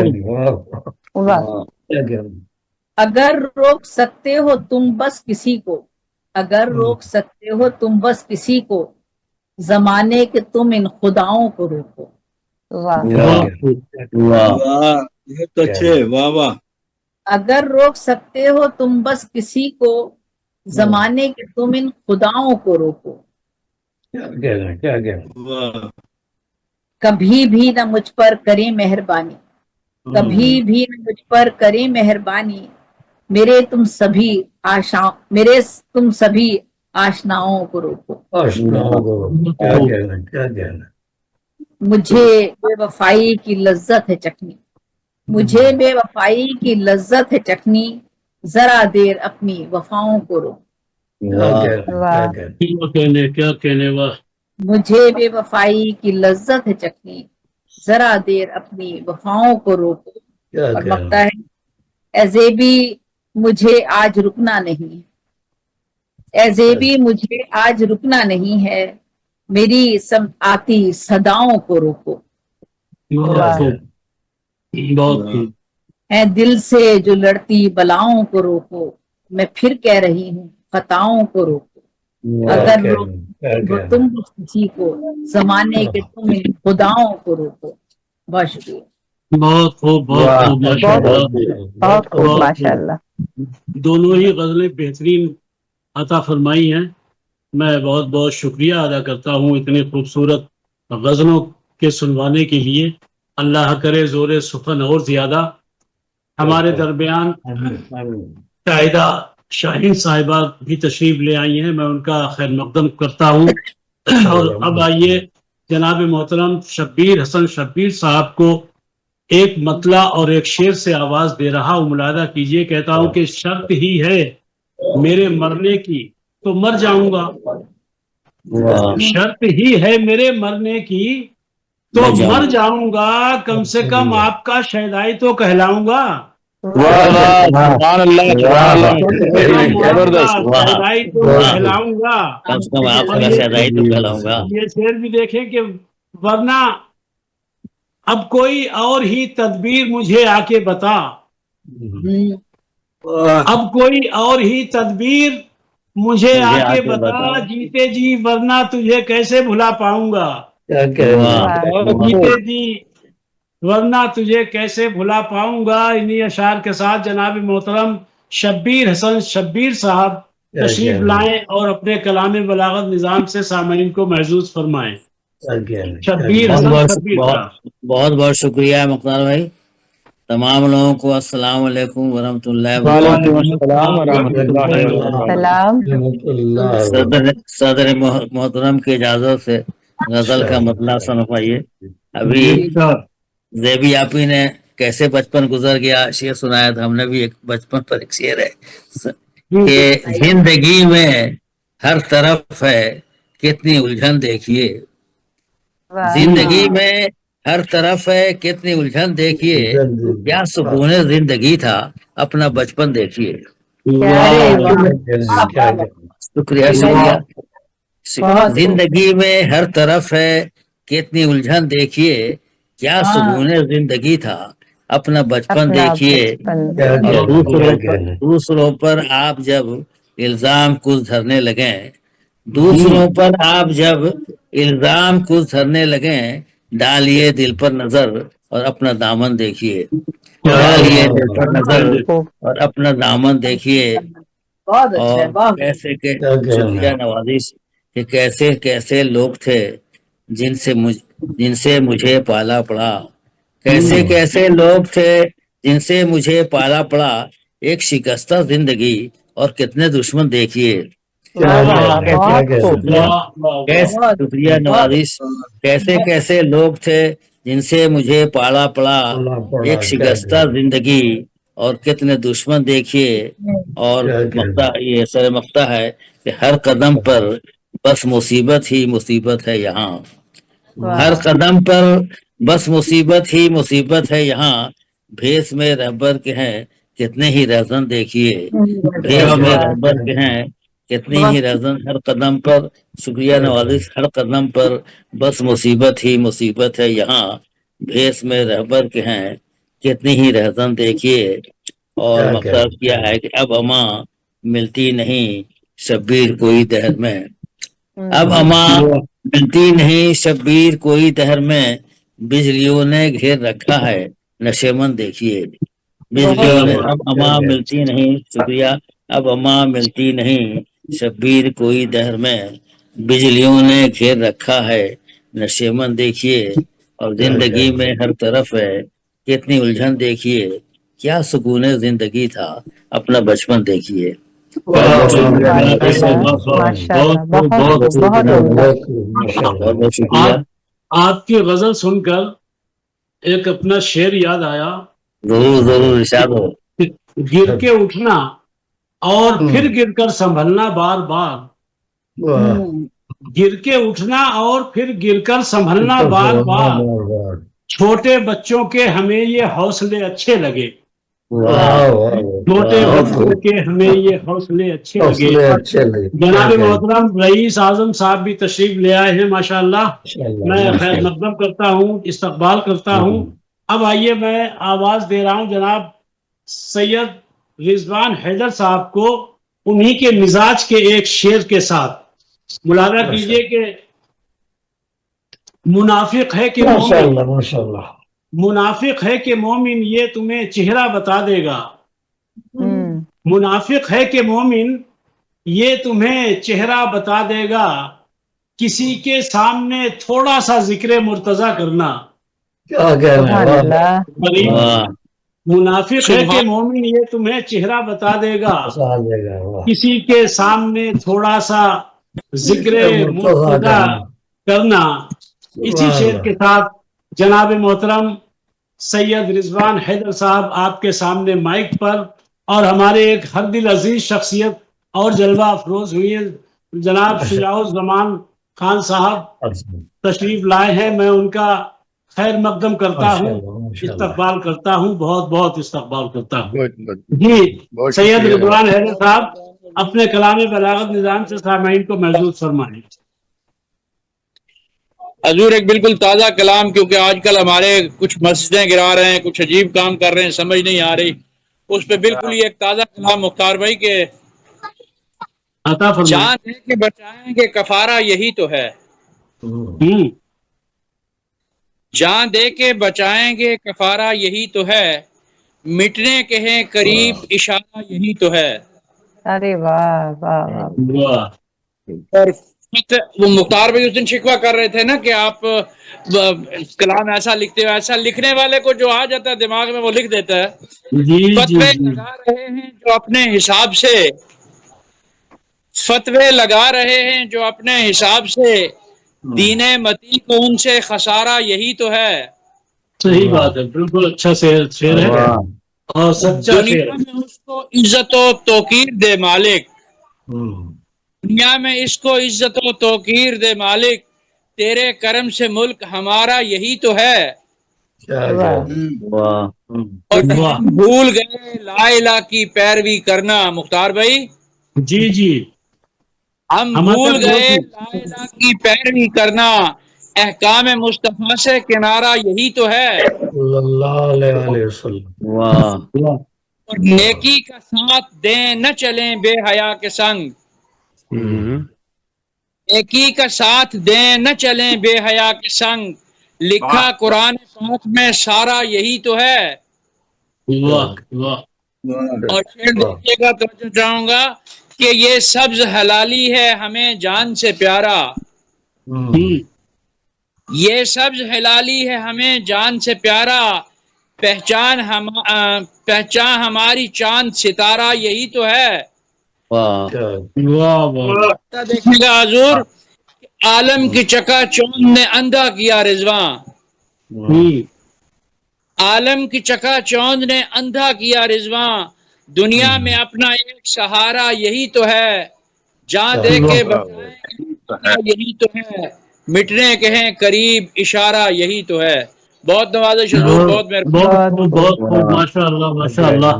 [SPEAKER 2] خوب،
[SPEAKER 7] اگر روک سکتے ہو تم بس کسی کو، اگر روک سکتے ہو تم بس کسی کو، زمانے کے تم ان خداؤں کو روکو۔
[SPEAKER 8] واہ،
[SPEAKER 2] بہت خوب،
[SPEAKER 8] واہ،
[SPEAKER 6] واہ، بہت اچھے، واہ واہ۔
[SPEAKER 7] اگر روک سکتے ہو تم بس کسی کو، زمانے کے تم ان خداؤں کو روکو۔
[SPEAKER 6] واہ،
[SPEAKER 7] کبھی بھی نہ مجھ پر کریں مہربانی، کبھی بھی نہ مجھ پر کریں مہربانی، میرے تم سبھی آشناؤں کو روکو۔ مجھے بے وفائی کی لذت ہے چکھنی، مجھے بے وفائی کی لذت ہے چکھنی، ذرا دیر اپنی وفاؤں کو رو.
[SPEAKER 2] کیا کہنے واہ.
[SPEAKER 7] مجھے بے وفائی کی لذت ہے چکھنی, ذرا دیر اپنی وفاؤں کو روکو. اور مکتا ہے اے زیبی مجھے آج رکنا نہیں ہے, اے زیبی مجھے آج رکنا نہیں ہے, میری آتی صداؤں کو روکو.
[SPEAKER 2] بہت خوب, بہت خوب.
[SPEAKER 7] اے دل سے جو لڑتی بلاؤں کو روکو, میں پھر کہہ رہی ہوں خطاؤں کو روکو. اگر روکو تم کسی کو, زمانے کے تم خداؤں کو روکو. بہت شکریہ.
[SPEAKER 2] بہت خوب, بہت خوب, ماشاء اللہ.
[SPEAKER 9] بہت خوب ماشاء اللہ.
[SPEAKER 2] دونوں ہی غزلیں بہترین عطا فرمائی ہیں. میں بہت بہت شکریہ ادا کرتا ہوں اتنی خوبصورت غزلوں کے سنوانے کے لیے. اللہ کرے زور سخن اور زیادہ. ہمارے درمیان شاہدہ شاہین صاحبہ بھی تشریف لے آئی ہیں, میں ان کا خیر مقدم کرتا ہوں. اور اب آئیے جناب محترم شبیر حسن شبیر صاحب کو ایک مطلع اور ایک شعر سے آواز دے رہا ہوں, ملاحظہ کیجئے. کہتا ہوں کہ شرط ہی ہے میرے مرنے کی تو مر جاؤں گا, شرط ہی ہے میرے مرنے کی تو مر جاؤں گا, کم سے کم آپ کا شہدائی تو کہلاؤں گا. شہدائی تو کہلاؤں گا,
[SPEAKER 8] کم سے کم آپ کا شہدائی تو کہلاؤں گا.
[SPEAKER 2] یہ شعر بھی دیکھیں کہ ورنہ اب کوئی اور ہی تدبیر مجھے آ کے بتا, اب کوئی اور ہی تدبیر مجھے آ کے بتا, جیتے جی ورنہ تجھے کیسے بھلا پاؤں گا. جیتے جی ورنہ تجھے کیسے بھلا پاؤں گا. انہی اشعار کے ساتھ جناب محترم شبیر حسن شبیر صاحب تشریف لائیں اور اپنے کلام بلاغت نظام سے سامعین کو محظوظ فرمائیں. شبیر حسن شبیر صاحب.
[SPEAKER 8] بہت بہت شکریہ مختار بھائی. تمام لوگوں کو السلام علیکم ورحمۃ اللہ وبرکاتہ. صدر محترم کی اجازت سے غزل کا مطلب سنوائیے. ابھی زیبی آپی نے کیسے بچپن گزر گیا شعر سنایا تھا, ہم نے بھی ایک بچپن پر ایک شعر ہے کہ زندگی میں ہر طرف ہے کتنی الجھن دیکھیے, زندگی میں ہر طرف ہے کتنی الجھن دیکھیے, کیا سکون زندگی تھا اپنا بچپن دیکھیے. شکریہ شکریہ. زندگی میں ہر طرف ہے کتنی الجھن دیکھیے, کیا سکون زندگی تھا اپنا بچپن دیکھیے. دوسروں پر آپ جب الزام کچھ دھرنے لگیں, دوسروں پر آپ جب الزام کچھ دھرنے لگیں, ڈالیے دل پر نظر اور اپنا دامن دیکھیے. ڈالیے دل پر نظر اور اپنا دامن دیکھیے. اور کیسے کہ شکریہ نوازش کہ کیسے کیسے لوگ تھے جن سے مجھے پالا پڑا, کیسے کیسے لوگ تھے جن سے مجھے پالا پڑا, ایک شکستہ زندگی اور کتنے دشمن دیکھیے. شکریہ نوازش. کیسے کیسے لوگ تھے جن سے مجھے پالا پڑا, ایک شکستہ زندگی اور کتنے دشمن دیکھیے. اور یہ سر مقطع ہے کہ ہر قدم پر بس مصیبت ہی مصیبت ہے یہاں, ہر قدم پر بس مصیبت ہی مصیبت ہے یہاں, بھیس میں رہبر کے ہیں کتنے ہی رہزن دیکھیے. بھیس میں رہبر کے ہیں کتنی ہی رہزن, ہر قدم پر. شکریہ نوازش. ہر قدم پر بس مصیبت ہی مصیبت ہے یہاں, بھیس میں رہبر کے ہیں کتنی ہی رہزن دیکھیے. اور مقصد کیا ہے کہ اب اماں ملتی نہیں شبیر کوئی دہر میں, اب اماں ملتی نہیں شبیر کوئی دہر میں, بجلیوں نے گھیر رکھا ہے نشے من دیکھیے. بجلیوں نے اب اماں ملتی نہیں. شکریہ. اب اماں ملتی نہیں شبیر کوئی دہر میں, بجلیوں نے گھیر رکھا ہے نشے من دیکھیے. اور زندگی میں ہر طرف ہے کتنی الجھن دیکھیے, کیا سکون زندگی تھا اپنا بچپن دیکھیے. بہت شکریہ.
[SPEAKER 2] آپ کی غزل سن کر ایک اپنا شعر یاد آیا.
[SPEAKER 8] ضرور ضرور ارشاد ہو.
[SPEAKER 2] گر کے اٹھنا اور پھر گر کر سنبھلنا بار بار، گر کے اٹھنا اور پھر گر کر سنبھلنا بار بار، چھوٹے بچوں کے ہمیں یہ حوصلے اچھے لگے، چھوٹے بچوں کے ہمیں یہ حوصلے اچھے لگے۔ جناب محترم رئیس اعظم صاحب بھی تشریف لے آئے ہیں ماشاءاللہ، میں خیر مقدم کرتا ہوں، استقبال کرتا ہوں۔ اب آئیے میں آواز دے رہا ہوں جناب سید رضوان حیدر صاحب کو انہی کے مزاج کے ایک شعر کے ساتھ۔ ملاحظہ کیجئے کہ منافق ہے کہ مومن، منافق ہے کہ مومن یہ تمہیں چہرہ بتا دے گا، منافق ہے کہ مومن یہ تمہیں چہرہ بتا دے گا، کسی کے سامنے تھوڑا سا ذکر مرتضی کرنا۔ منافق ہے کہ مومن یہ تمہیں چہرہ بتا دے گا، کسی کے سامنے تھوڑا سا ذکر مرتضی کرنا۔ اسی شعر کے ساتھ جناب محترم سید رضوان حیدر صاحب آپ کے سامنے مائک پر، اور ہمارے ایک ہر دل عزیز شخصیت اور جلوہ افروز ہوئی ہے جناب شجاع الزمان خان صاحب تشریف لائے ہیں، میں ان کا خیر مقدم کرتا ہوں، استقبال کرتا ہوں، بہت بہت استقبال کرتا ہوں۔ جی سید رضوان حیدر صاحب اپنے کلام بلاغت نظام سے سامعین کو محظوظ فرمائیں۔
[SPEAKER 4] حضور ایک بالکل تازہ کلام، کیونکہ آج کل ہمارے کچھ مسجدیں گرا رہے ہیں، کچھ عجیب کام کر رہے ہیں، سمجھ نہیں آ رہی، اس پہ بالکل ہی ایک تازہ کلام مختار بھائی کے جان دے کے بچائیں گے کفارہ یہی تو ہے، جان دے کے بچائیں گے کفارہ یہی تو ہے، مٹنے کے ہیں قریب اشارہ یہی تو ہے۔
[SPEAKER 9] ارے واہ واہ واہ،
[SPEAKER 4] اور وہ مختار بھائی اس دن شکوہ کر رہے تھے نا کہ آپ کلام ایسا لکھتے ہو، ایسا لکھنے والے کو جو آ جاتا ہے دماغ میں وہ لکھ دیتا ہے۔ فتوے لگا رہے ہیں جو اپنے حساب سے، فتوے لگا رہے ہیں جو اپنے حساب سے، دین متی کو ان سے خسارہ یہی تو ہے۔
[SPEAKER 2] صحیح بات ہے، بالکل اچھا شعر ہے اور سچا
[SPEAKER 4] دنیا میں اس کو عزت و توقیر دے مالک، دنیا میں اس کو عزت و توقیر دے مالک، تیرے کرم سے ملک ہمارا یہی تو ہے۔ اور ہم بھول گئے لا الہ کی پیروی کرنا، مختار بھائی
[SPEAKER 2] جی جی،
[SPEAKER 4] ہم بھول گئے لا الہ کی پیروی کرنا، احکام مصطفیٰ سے کنارہ یہی تو ہے۔
[SPEAKER 1] صلی اللہ علیہ وسلم۔
[SPEAKER 4] اور نیکی کا ساتھ دیں نہ چلیں بے حیا کے سنگ، نیکی کا ساتھ دیں نہ چلیں بے حیا کے سنگ، لکھا قرآن پاک میں سارا یہی تو ہے۔ اور پھر دیکھیے گا تو چاہوں گا کہ یہ سبز حلالی ہے ہمیں جان سے پیارا، یہ سبز حلالی ہے ہمیں جان سے پیارا، پہچان ہماری چاند ستارہ یہی تو ہے۔ دیکھنے گا حضور عالم کی چکا چوند نے اندھا کیا رضواں، عالم کی چکا چوند نے اندھا کیا رضواں، دنیا میں اپنا ایک سہارا یہی تو ہے، جہاں دے کے بچائیں یہی تو ہے، مٹنے کے ہیں قریب اشارہ یہی تو ہے۔ بہت نوازش حضور، بہت مہربانی،
[SPEAKER 2] بہت ماشاء اللہ ماشاء اللہ۔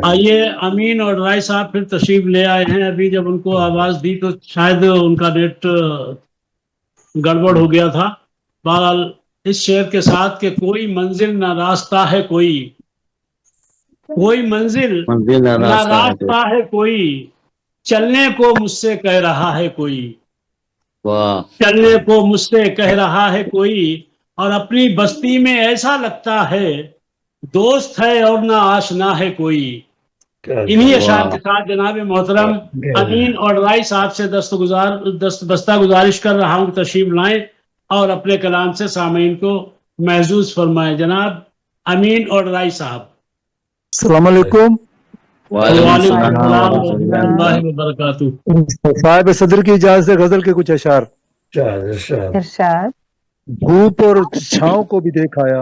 [SPEAKER 2] آئیے امین اور رائے صاحب پھر تشریف لے آئے ہیں، ابھی جب ان کو آواز دی تو شاید ان کا نیٹ گڑبڑ ہو گیا تھا۔ بہرحال اس شعر کے ساتھ کہ کوئی منزل نہ راستہ ہے کوئی، کوئی منزل نہ راستہ ہے کوئی، چلنے کو مجھ سے کہہ رہا ہے کوئی، چلنے کو مجھ سے کہہ رہا ہے کوئی، اور اپنی بستی میں ایسا لگتا ہے دوست ہے اور نہ آشنا ہے کوئی۔ انہی اشعار کے ساتھ جناب محترم امین اور رائی صاحب سے دستبستہ گزارش کر رہا ہوں تشریف لائیں اور اپنے کلام سے سامعین کو محظوظ فرمائیں۔ جناب امین اور رائی صاحب۔
[SPEAKER 10] السلام علیکم۔
[SPEAKER 2] وعلیکم السلام ورحمۃ اللہ وبرکاتہ۔
[SPEAKER 10] صاحب صدر کی اجازت سے غزل کے کچھ اشعار۔
[SPEAKER 9] ارشاد۔
[SPEAKER 10] دھوپ اور چھاؤں کو بھی دیکھایا،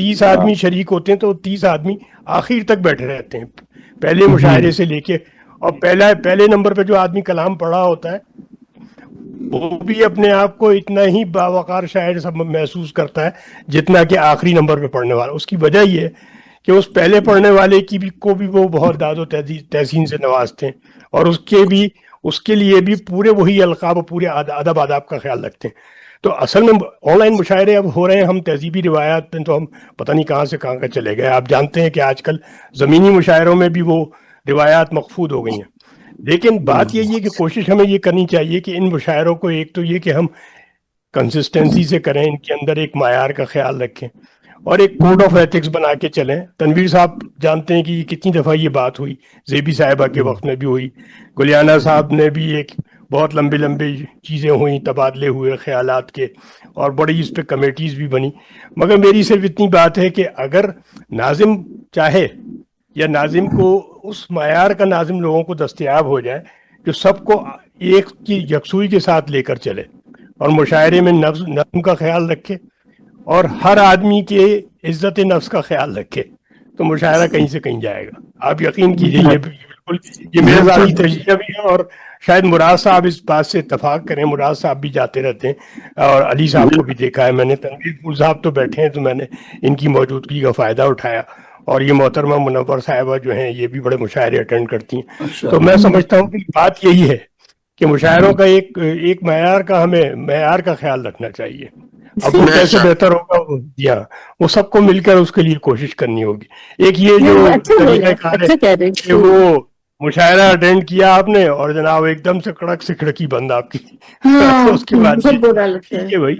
[SPEAKER 11] 30 آدمی شریک ہوتے ہیں تو 30 آدمی آخر تک بیٹھے رہتے ہیں پہلے مشاعرے سے لے کے, اور پہلے نمبر پہ جو آدمی کلام پڑھا ہوتا ہے وہ بھی اپنے آپ کو اتنا ہی باوقار شاعر سب محسوس کرتا ہے جتنا کہ آخری نمبر پہ پڑھنے والا. اس کی وجہ یہ ہے کہ اس پہلے پڑھنے والے کو بھی وہ بہت داد و تحسین سے نوازتے ہیں, اور اس کے لیے بھی پورے وہی القاب اور پورے ادب آداب کا خیال رکھتے ہیں. تو اصل میں آن لائن مشاعرے اب ہو رہے ہیں, ہم تہذیبی روایات میں تو ہم پتہ نہیں کہاں سے کہاں کا چلے گئے. آپ جانتے ہیں کہ آج کل زمینی مشاعروں میں بھی وہ روایات مخفوض ہو گئی ہیں. لیکن بات یہی ہے کہ کوشش ہمیں یہ کرنی چاہیے کہ ان مشاعروں کو ایک تو یہ کہ ہم کنسسٹنسی سے کریں, ان کے اندر ایک معیار کا خیال رکھیں اور ایک کوڈ آف ایتھکس بنا کے چلیں. تنویر صاحب جانتے ہیں کہ کتنی دفعہ یہ بات ہوئی, زیبی صاحبہ کے وقت میں بھی ہوئی, گلیانہ صاحب نے بھی ایک بہت لمبے چیزیں ہوئیں, تبادلے ہوئے خیالات کے, اور بڑی اس پہ کمیٹیز بھی بنی. مگر میری صرف اتنی بات ہے کہ اگر ناظم چاہے یا ناظم کو اس معیار کا ناظم لوگوں کو دستیاب ہو جائے جو سب کو ایک کی یکسوئی کے ساتھ لے کر چلے اور مشاعرے میں نظم کا خیال رکھے اور ہر آدمی کے عزت نفس کا خیال رکھے, تو مشاعرہ کہیں سے کہیں جائے گا. آپ یقین کیجئے یہ بالکل یہ میرے ذاتی تجزیہ بھی ہے, اور شاید مراد صاحب اس بات سے اتفاق کریں. مراد صاحب بھی جاتے رہتے ہیں اور علی صاحب کو بھی دیکھا ہے میں نے. تنویر پھول صاحب تو بیٹھے ہیں تو میں نے ان کی موجودگی کا فائدہ اٹھایا, اور یہ محترمہ منور صاحبہ جو ہیں یہ بھی بڑے مشاعرے اٹینڈ کرتی ہیں. تو میں سمجھتا ہوں کہ بات یہی ہے کہ مشاعروں کا ایک معیار کا ہمیں معیار کا خیال رکھنا چاہیے. اب وہ کیسے بہتر ہوگا, وہ سب کو مل کر اس کے لیے کوشش کرنی ہوگی. ایک یہ جو طریقہ کار ہے کہ وہ مشاعرہ اٹینڈ کیا آپ نے اور جناب ایک دم سے کڑک سے کھڑکی بند آپ کی, اس کے بعد ٹھیک ہے بھائی,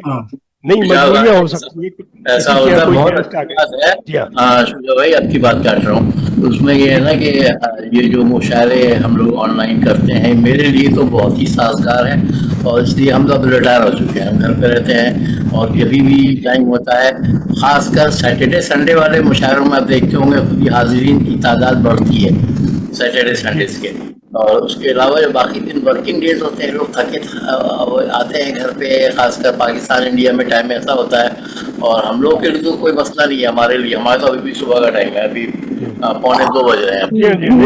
[SPEAKER 11] نہیں مجبوریاں ہو سکتی ہیں,
[SPEAKER 3] ایسا ہوتا ہے. بہت اچھی بات ہے. ہاں شجا بھائی آپ کی بات کاٹ رہا ہوں. اس میں یہ ہے نا کہ یہ جو مشاعرے ہم لوگ آن لائن کرتے ہیں میرے لیے تو بہت ہی سازگار ہے, اور اس لیے ہم تو اب ریٹائر ہو چکے ہیں, ہم گھر پہ رہتے ہیں اور کبھی بھی ٹائم ہوتا ہے. خاص کر سیٹرڈے سنڈے والے مشاعروں میں آپ دیکھتے ہوں گے خود ہی حاضرین کی تعداد بڑھتی ہے سیٹرڈے سنڈیز کے, اور اس کے علاوہ جو باقی دن ورکنگ ڈیز ہوتے ہیں لوگ تھکے آتے ہیں گھر پہ. خاص کر پاکستان انڈیا میں ٹائم ایسا ہوتا ہے, اور ہم لوگ کے لیے تو کوئی مسئلہ نہیں ہے. ہمارے لیے ہمارا تو ابھی بھی صبح کا ٹائم ہے, ابھی 1:45 بج رہے ہیں.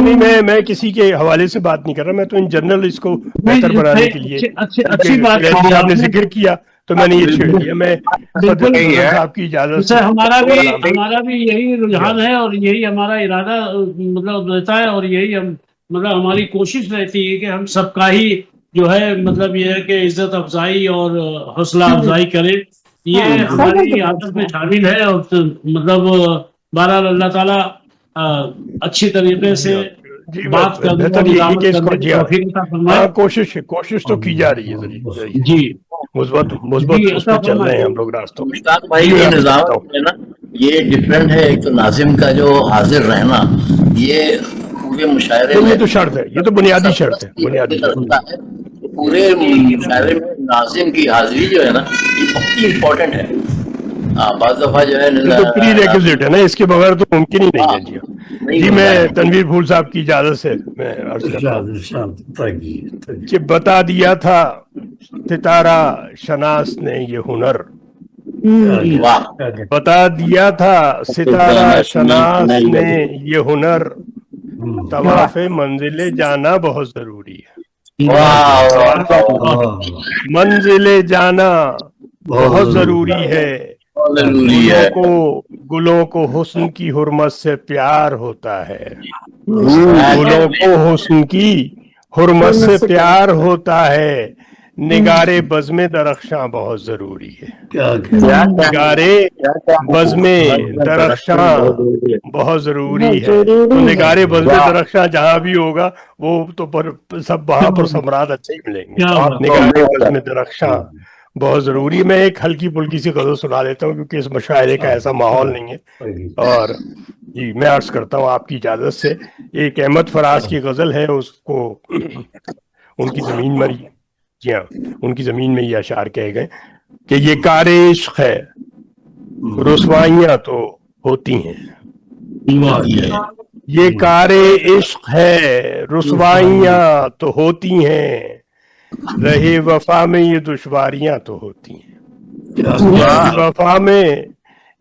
[SPEAKER 11] نہیں میں کسی کے حوالے سے بات نہیں کر رہا, میں تو ان جنرل اس کو بہتر بنانے کے لیے
[SPEAKER 2] اچھی بات
[SPEAKER 11] آپ نے ذکر کیا تو میں نے یہ چھیڑ دیا. میں آپ کی اجازت سے
[SPEAKER 2] ہمارا بھی یہی رجحان ہے اور یہی ہمارا ارادہ مطلب رہتا ہے, اور یہی مطلب ہماری کوشش رہتی ہے کہ ہم سب کا ہی جو ہے مطلب یہ ہے کہ عزت افزائی اور حوصلہ افزائی کرے. یہ ہماری عادت میں شامل ہے, اور مطلب بہرحال اللہ تعالیٰ اچھی طریقے سے بات کرنے
[SPEAKER 11] کوشش تو کی جا رہی ہے.
[SPEAKER 2] جی
[SPEAKER 11] مثبت اس پہ چل رہے ہیں ہم لوگ راستوں.
[SPEAKER 3] مشتاق بھائی یہ نظام ہے نا یہ ڈفرینٹ ہے. ایک تو ناظم کا جو حاضر رہنا یہ پورے مشاعرے میں
[SPEAKER 11] یہ تو شرط ہے, یہ تو بنیادی شرط ہے, بنیادی
[SPEAKER 3] پورے مشاعرے میں ناظم کی حاضری جو ہے نا یہ بہت ہی امپورٹنٹ ہے. بعض دفعہ جو ہے
[SPEAKER 11] پری ریکوزٹ ہے نا, اس کے بغیر تو ممکن ہی نہیں ہے. جی میں تنویر پھول صاحب کی اجازت سے میں عرض کرتا ہوں کہ بتا دیا تھا ستارہ شناس نے یہ ہنر, بتا دیا تھا ستارہ شناس نے یہ ہنر, طواف منزل جانا بہت ضروری ہے. منزل جانا بہت ضروری ہے. گلوں کو حسن کی حرمت سے پیار ہوتا ہے. گلوں کو حسن کی حرمت سے پیار ہوتا ہے. نگارے بزم درخشاں بہت ضروری ہے. نگارے بزم درخشاں بہت ضروری ہے. تو نگارے بزم درخشاں جہاں بھی ہوگا وہ تو سب وہاں پر سمراٹ اچھے ہی ملیں گے. نگارے بزم درخشاں بہت ضروری. میں ایک ہلکی پھلکی سی غزل سنا دیتا ہوں کیونکہ اس مشاعرے کا ایسا ماحول نہیں ہے. اور جی میں عرض کرتا ہوں آپ کی اجازت سے, ایک احمد فراز کی غزل ہے, اس کو ان کی زمین میں, جی ہاں ان کی زمین میں یہ اشعار کہے گئے کہ یہ کار عشق ہے رسوائیاں تو ہوتی ہیں. یہ کار عشق ہے رسوائیاں تو ہوتی ہیں. رہے وفا میں یہ دشواریاں تو ہوتی ہیں. وفا میں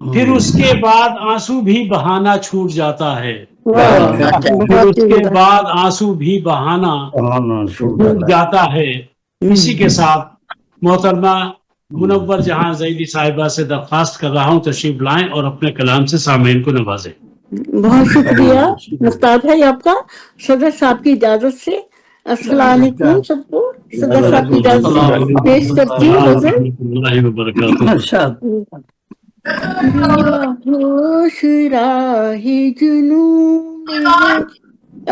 [SPEAKER 2] پھر اس کے بعد آنسو بھی بہانا چھوٹ جاتا ہے،
[SPEAKER 12] واہ
[SPEAKER 2] پھر
[SPEAKER 12] بہت
[SPEAKER 2] اس
[SPEAKER 12] ہی
[SPEAKER 2] کے
[SPEAKER 12] عمدہ.
[SPEAKER 2] بعد آنسو بھی بہانا چھوٹ جاتا ہے. اسی کے ساتھ محترمہ منور جہاں زیدی صاحبہ سے درخواست کر رہا ہوں تشریف لائیں اور اپنے کلام سے سامعین کو نوازیں.
[SPEAKER 12] بہت شکریہ مختار بھائی آپ کا. صدر صاحب کی اجازت سے السلام علیکم سب کو. صدر صاحب کی اجازت سے پیش کرتی ہوں غزل.
[SPEAKER 2] اللہ وبرکاتہ.
[SPEAKER 12] میرا ہوش راہ جنوں میں ہے،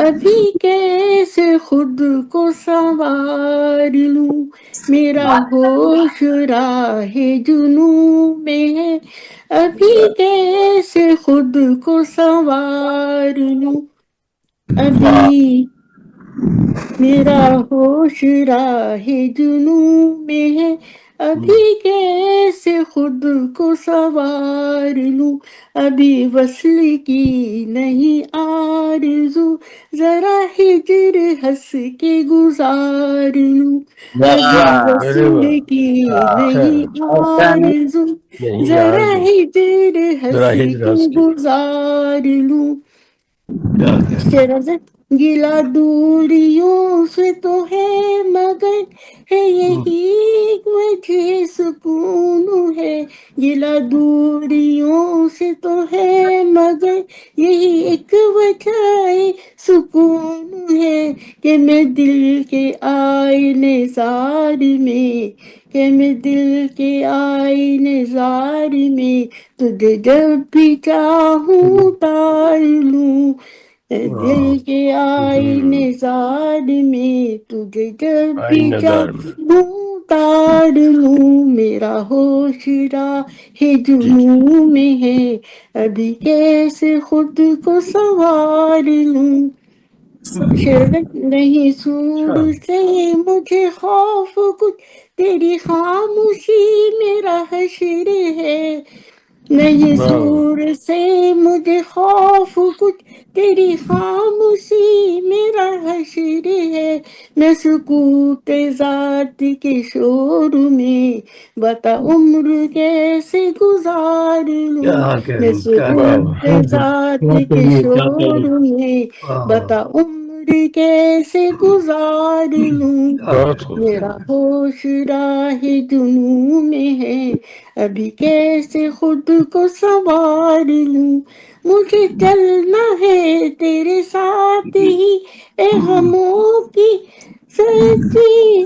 [SPEAKER 12] ابھی کیسے خود کو سنوار لوں. میرا ہوش راہ جنوں میں ہے، ابھی کیسے خود کو سنوار لوں. ابھی میرا ہوش راہ جنوں میں ہے، ابھی کیسے خود کو سنوار لوں. ابھی وصل کی نہیں آرزو، ذرا ہجر ہنس کے گزار لوں. ابھی وصل کی نہیں آرزو، ذرا ہجر ہنس کے گزار لوں. گلا دوریوں سے تو ہے مگر ہے یہی وجہ سکون ہے. گلا دوریوں سے تو ہے مگر یہی ایک وجہ سکون ہے کہ میں دل کے آئینے زار میں، کہ میں دل کے آئینے زار میں تجھے جب بھی چاہوں تار لوں. دل کے آئینے زار میں تجھے جب بھی چاہوں تار لوں. میرا ہوش راہ جنوں میں ہے، ابھی کیسے خود کو سنوار لوں. شربت نہیں سور سے مجھے خوف کچھ، تیری خاموشی میرا حشر ہے. نہیں سور سے مجھے خوف کچھ، تیری خاموشی میرا حشر ہے. میں سکوت ذات کے شور میں بتا عمر کیسے گزار لوں. میں سکوت ذات کے شور میں بتا عمر کیسے گزار لوں. میرا ہوش راہ جنوں میں ہے، ابھی کیسے خود کو سنوار لوں. مجھے چلنا ہے تیرے ساتھ ہی اے غموں کی سچی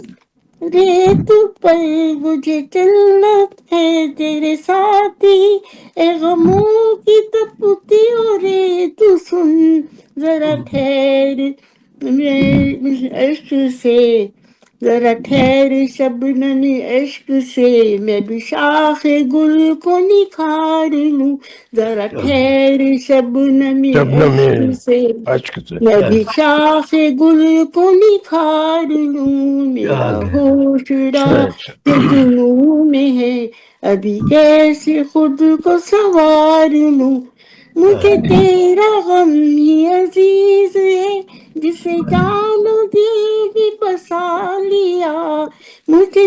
[SPEAKER 12] ریت پر. مجھے چلنا ہے تیرے ساتھ ہی اے غموں کی تپتی اور ریت. سن ذرا ٹھہر میں عشق سے، ذرا ٹھہر شبنم عشق سے میں بھی شاخ گل کو نکھار لوں. ذرا ٹھہر شبنم عشق سے میں بھی شاخ گل کو نکھار لوں. میرا ہوش راہ جنوں میں ہے، ابھی کیسے خود کو سنوار لوں. مجھے تیرا غم ہی عزیز ہے، جسے جان و دل بھی بسا لیا. مجھے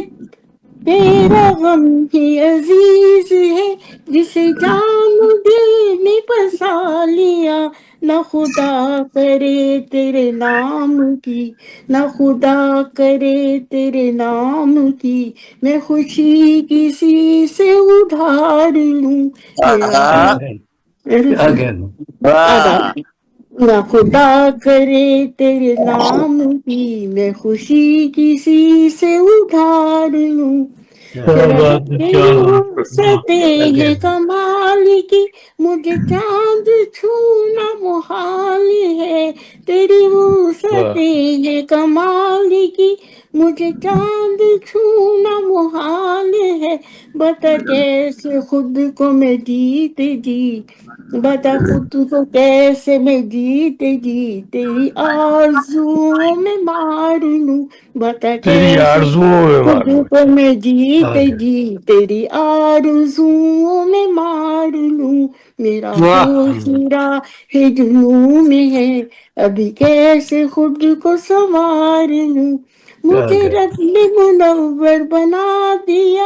[SPEAKER 12] تیرا غم ہی عزیز ہے، جسے جان و دل میں بسا لیا. نہ خدا کرے تیرے نام کی، نہ خدا کرے تیرے نام کی میں خوشی کسی سے ادھار لوں. نہ خدا کرے تیرے نام کی میں خوشی کسی سے ادھار لوں. سطح ہے کمال کی مجھے چاند چھونا محال ہے. تیری وسعت ہے کمال کی مجھے چاند چھونا محال ہے. بتا کیسے خود کو میں جیتے جی، بتا خود کو کیسے میں جیتے جی تیری آرزوؤں میں مار لوں. بتا کیسے خود کو میں جیتے جی تیری آرزوؤں میں مار لوں. میرا ہوش راہ جنوں میں ہے، ابھی کیسے خود کو سنوار لوں. مجھے رب نے منور بنا دیا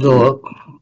[SPEAKER 1] 2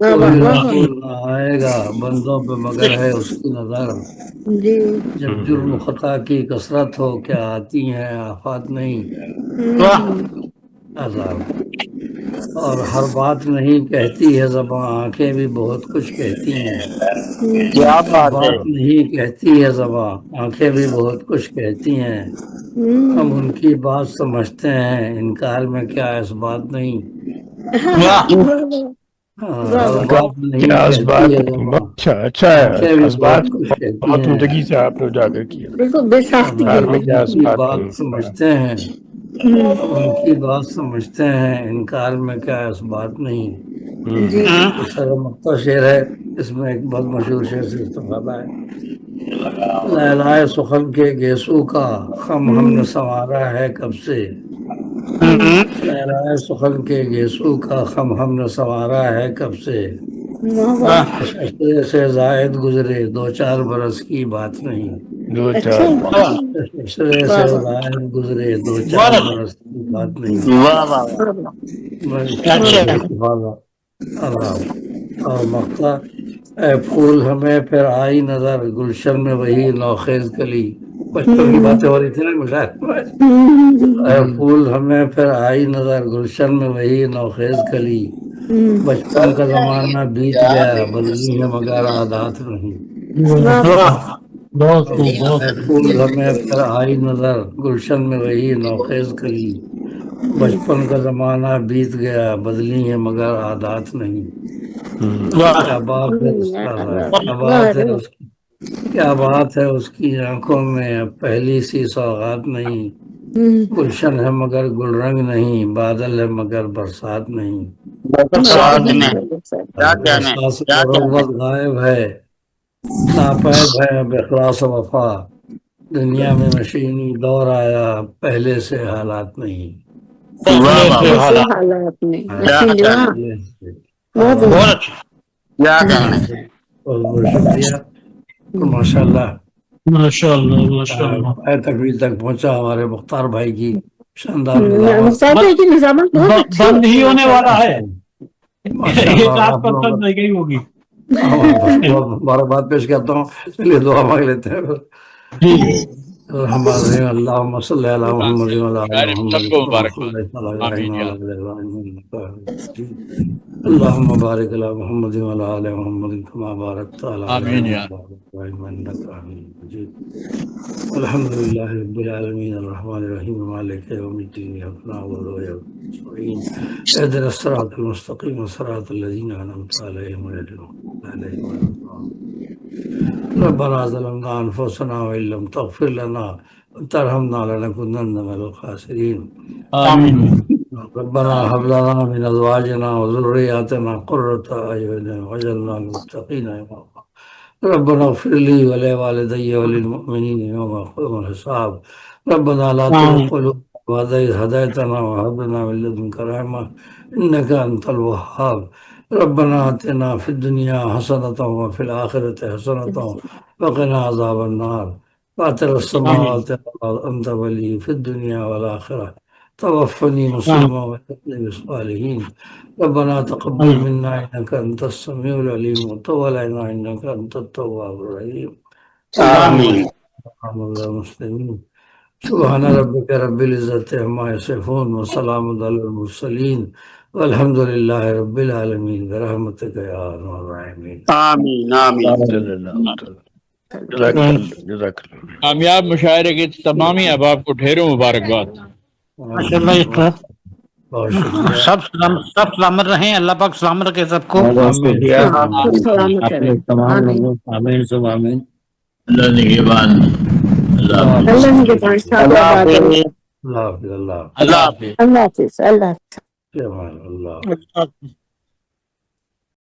[SPEAKER 1] کوئی رسول نہ آئے گا بندوں پہ مگر ہے اس کی نظر، جب جرم خطا کی کثرت ہو کیا آتی ہیں آفات نہیں، عذاب اور ہر بات نہیں کہتی ہے زباں، آنکھیں بھی بہت کچھ کہتی ہیں، بات نہیں کہتی ہے زباں، آنکھیں بھی بہت کچھ کہتی ہیں، ہم ان کی بات سمجھتے ہیں، انکار میں کیا اس بات نہیں، ہر بات نہیں
[SPEAKER 11] کیا
[SPEAKER 1] کہتی
[SPEAKER 11] اسبات
[SPEAKER 1] ہے زباں،
[SPEAKER 11] اچھا ہے،
[SPEAKER 1] آنکھیں بھی
[SPEAKER 11] اسبات
[SPEAKER 1] بہت کچھ کہتی
[SPEAKER 11] بہت
[SPEAKER 1] ہیں،
[SPEAKER 11] عمدگی سے آپ نے اجاگر کیا،
[SPEAKER 1] ہم
[SPEAKER 11] میں کیا
[SPEAKER 1] ان کی
[SPEAKER 11] اسبات
[SPEAKER 1] بات سمجھتے ہیں، ان کی بات سمجھتے ہیں، انکار میں کیا اس بات نہیں، سر مکتا شعر ہے، اس میں ایک بہت مشہور شعر سے استفادہ ہے، لہلائے سخن کے گیسو کا خم ہم نے سنوارا ہے کب سے، لہلائے سخن کے گیسو کا خم ہم نے سنوارا ہے کب سے، اشرے سے زائد گزرے 2-4 برس کی بات نہیں،
[SPEAKER 11] دو چار
[SPEAKER 1] اشرے سے زائد گزرے 2-4 برس کی بات نہیں، اور مقطع اے پھول ہمیں پھر آئی نظر گلشن میں وہی نوخیز کلی، بچپن کی باتیں ہو رہی تھی نا مشاعرے میں، اے پھول ہمیں پھر آئی نظر گلشن میں وہی نوخیز کلی، بچپن کا زمانہ بیت گیا بدلی ہے مگر عادات نہیں، اے پھول ہمیں پھر آئی نظر گلشن میں وہی نوخیز کلی، بچپن کا زمانہ بیت گیا بدلی ہے مگر عادات نہیں، کیا بات ہے کیا بات ہے اس کی آنکھوں میں پہلی سی سوغات نہیں، گلشن ہے مگر گل رنگ نہیں، بادل ہے مگر برسات نہیں، احساس مروت غائب ہے ناپید ہے اب اخلاص و وفا، دنیا میں مشینی دور آیا پہلے سے حالات نہیں، بہت بہت شکریہ، ماشاء اللہ
[SPEAKER 2] ماشاء اللہ ماشاء اللہ،
[SPEAKER 1] تکمیل تک پہنچا ہمارے مختار بھائی کی شاندار
[SPEAKER 2] بند ہی ہونے والا ہے،
[SPEAKER 1] ماشاء
[SPEAKER 2] ایک
[SPEAKER 1] اللہ
[SPEAKER 2] آپ
[SPEAKER 1] آپ
[SPEAKER 2] پر
[SPEAKER 1] لوگ
[SPEAKER 2] بند نہیں گئی ہوگی،
[SPEAKER 1] مبارکباد پیش کرتا ہوں، چلیے دعا مانگ لیتے ہیں الحمد للہ اللہم صلی علی محمد وعلی آل محمد
[SPEAKER 4] سب کو مبارکباد، آمین یا
[SPEAKER 1] اللہم بارک علی محمد وعلی آل محمد کما بارکت علی
[SPEAKER 4] آمین یا
[SPEAKER 1] ابراہیم انک حمید مجید، الحمد للہ رب العالمین الرحمن الرحیم مالک یوم الدین ایاک نعبد و ایاک نستعین اهدنا الصراط المستقیم صراط الذین انعمت علیہم غیر المغضوب علیہم ولا الضالین، ربنا ظلمنا انفسنا وان لم تغفر لنا وترحمنا لنكونن من الخاسرین،
[SPEAKER 2] آمین،
[SPEAKER 1] ربنا هب لنا من ازواجنا وذرياتنا قرة اعين واجعلنا للمتقين اماما، ربنا اغفر لي ولوالدي وللمؤمنين يوم يقوم الحساب، ربنا لا تزغ قلوبنا بعد إذ هديتنا وهب لنا من لدنك رحمة إنك أنت الوهاب، ربنا آتنا في الدنيا حسنة وفي الآخرة حسنة وقنا عذاب النار، فاطر السماوات والأرض أنت ولي في الدنيا والآخرة، توفني مسلما والحقني بالصالحين، ربنا تقبل منا إنك أنت السميع العليم وتب علينا إنك أنت التواب الرحيم،
[SPEAKER 5] آمين
[SPEAKER 1] اللهم المسلمين، سبحان ربك رب العزة عما يصفون وسلام على المرسلين والحمد لله رب العالمين برحمتك يا أرحم الراحمين
[SPEAKER 5] آمين آمين
[SPEAKER 11] جزاک اللہ
[SPEAKER 4] کامیاب مشاعرے کے تمام ہی احباب کو ڈھیروں مبارکباد،
[SPEAKER 13] ماشاء اللہ
[SPEAKER 1] بہت شکریہ،
[SPEAKER 13] سب سلامت رہیں، اللہ پاک سلامت رکھے سب کو،
[SPEAKER 8] بہت شکریہ آپ لوگ تمام لوگوں آمین سب آمین،
[SPEAKER 3] اللہ نگہبان، اللہ حافظ۔
[SPEAKER 1] اللہ حافظ، اللہ حافظ،
[SPEAKER 4] اللہ حافظ۔
[SPEAKER 9] اللہ حافظ، اللہ حافظ۔
[SPEAKER 1] اللہ حافظ۔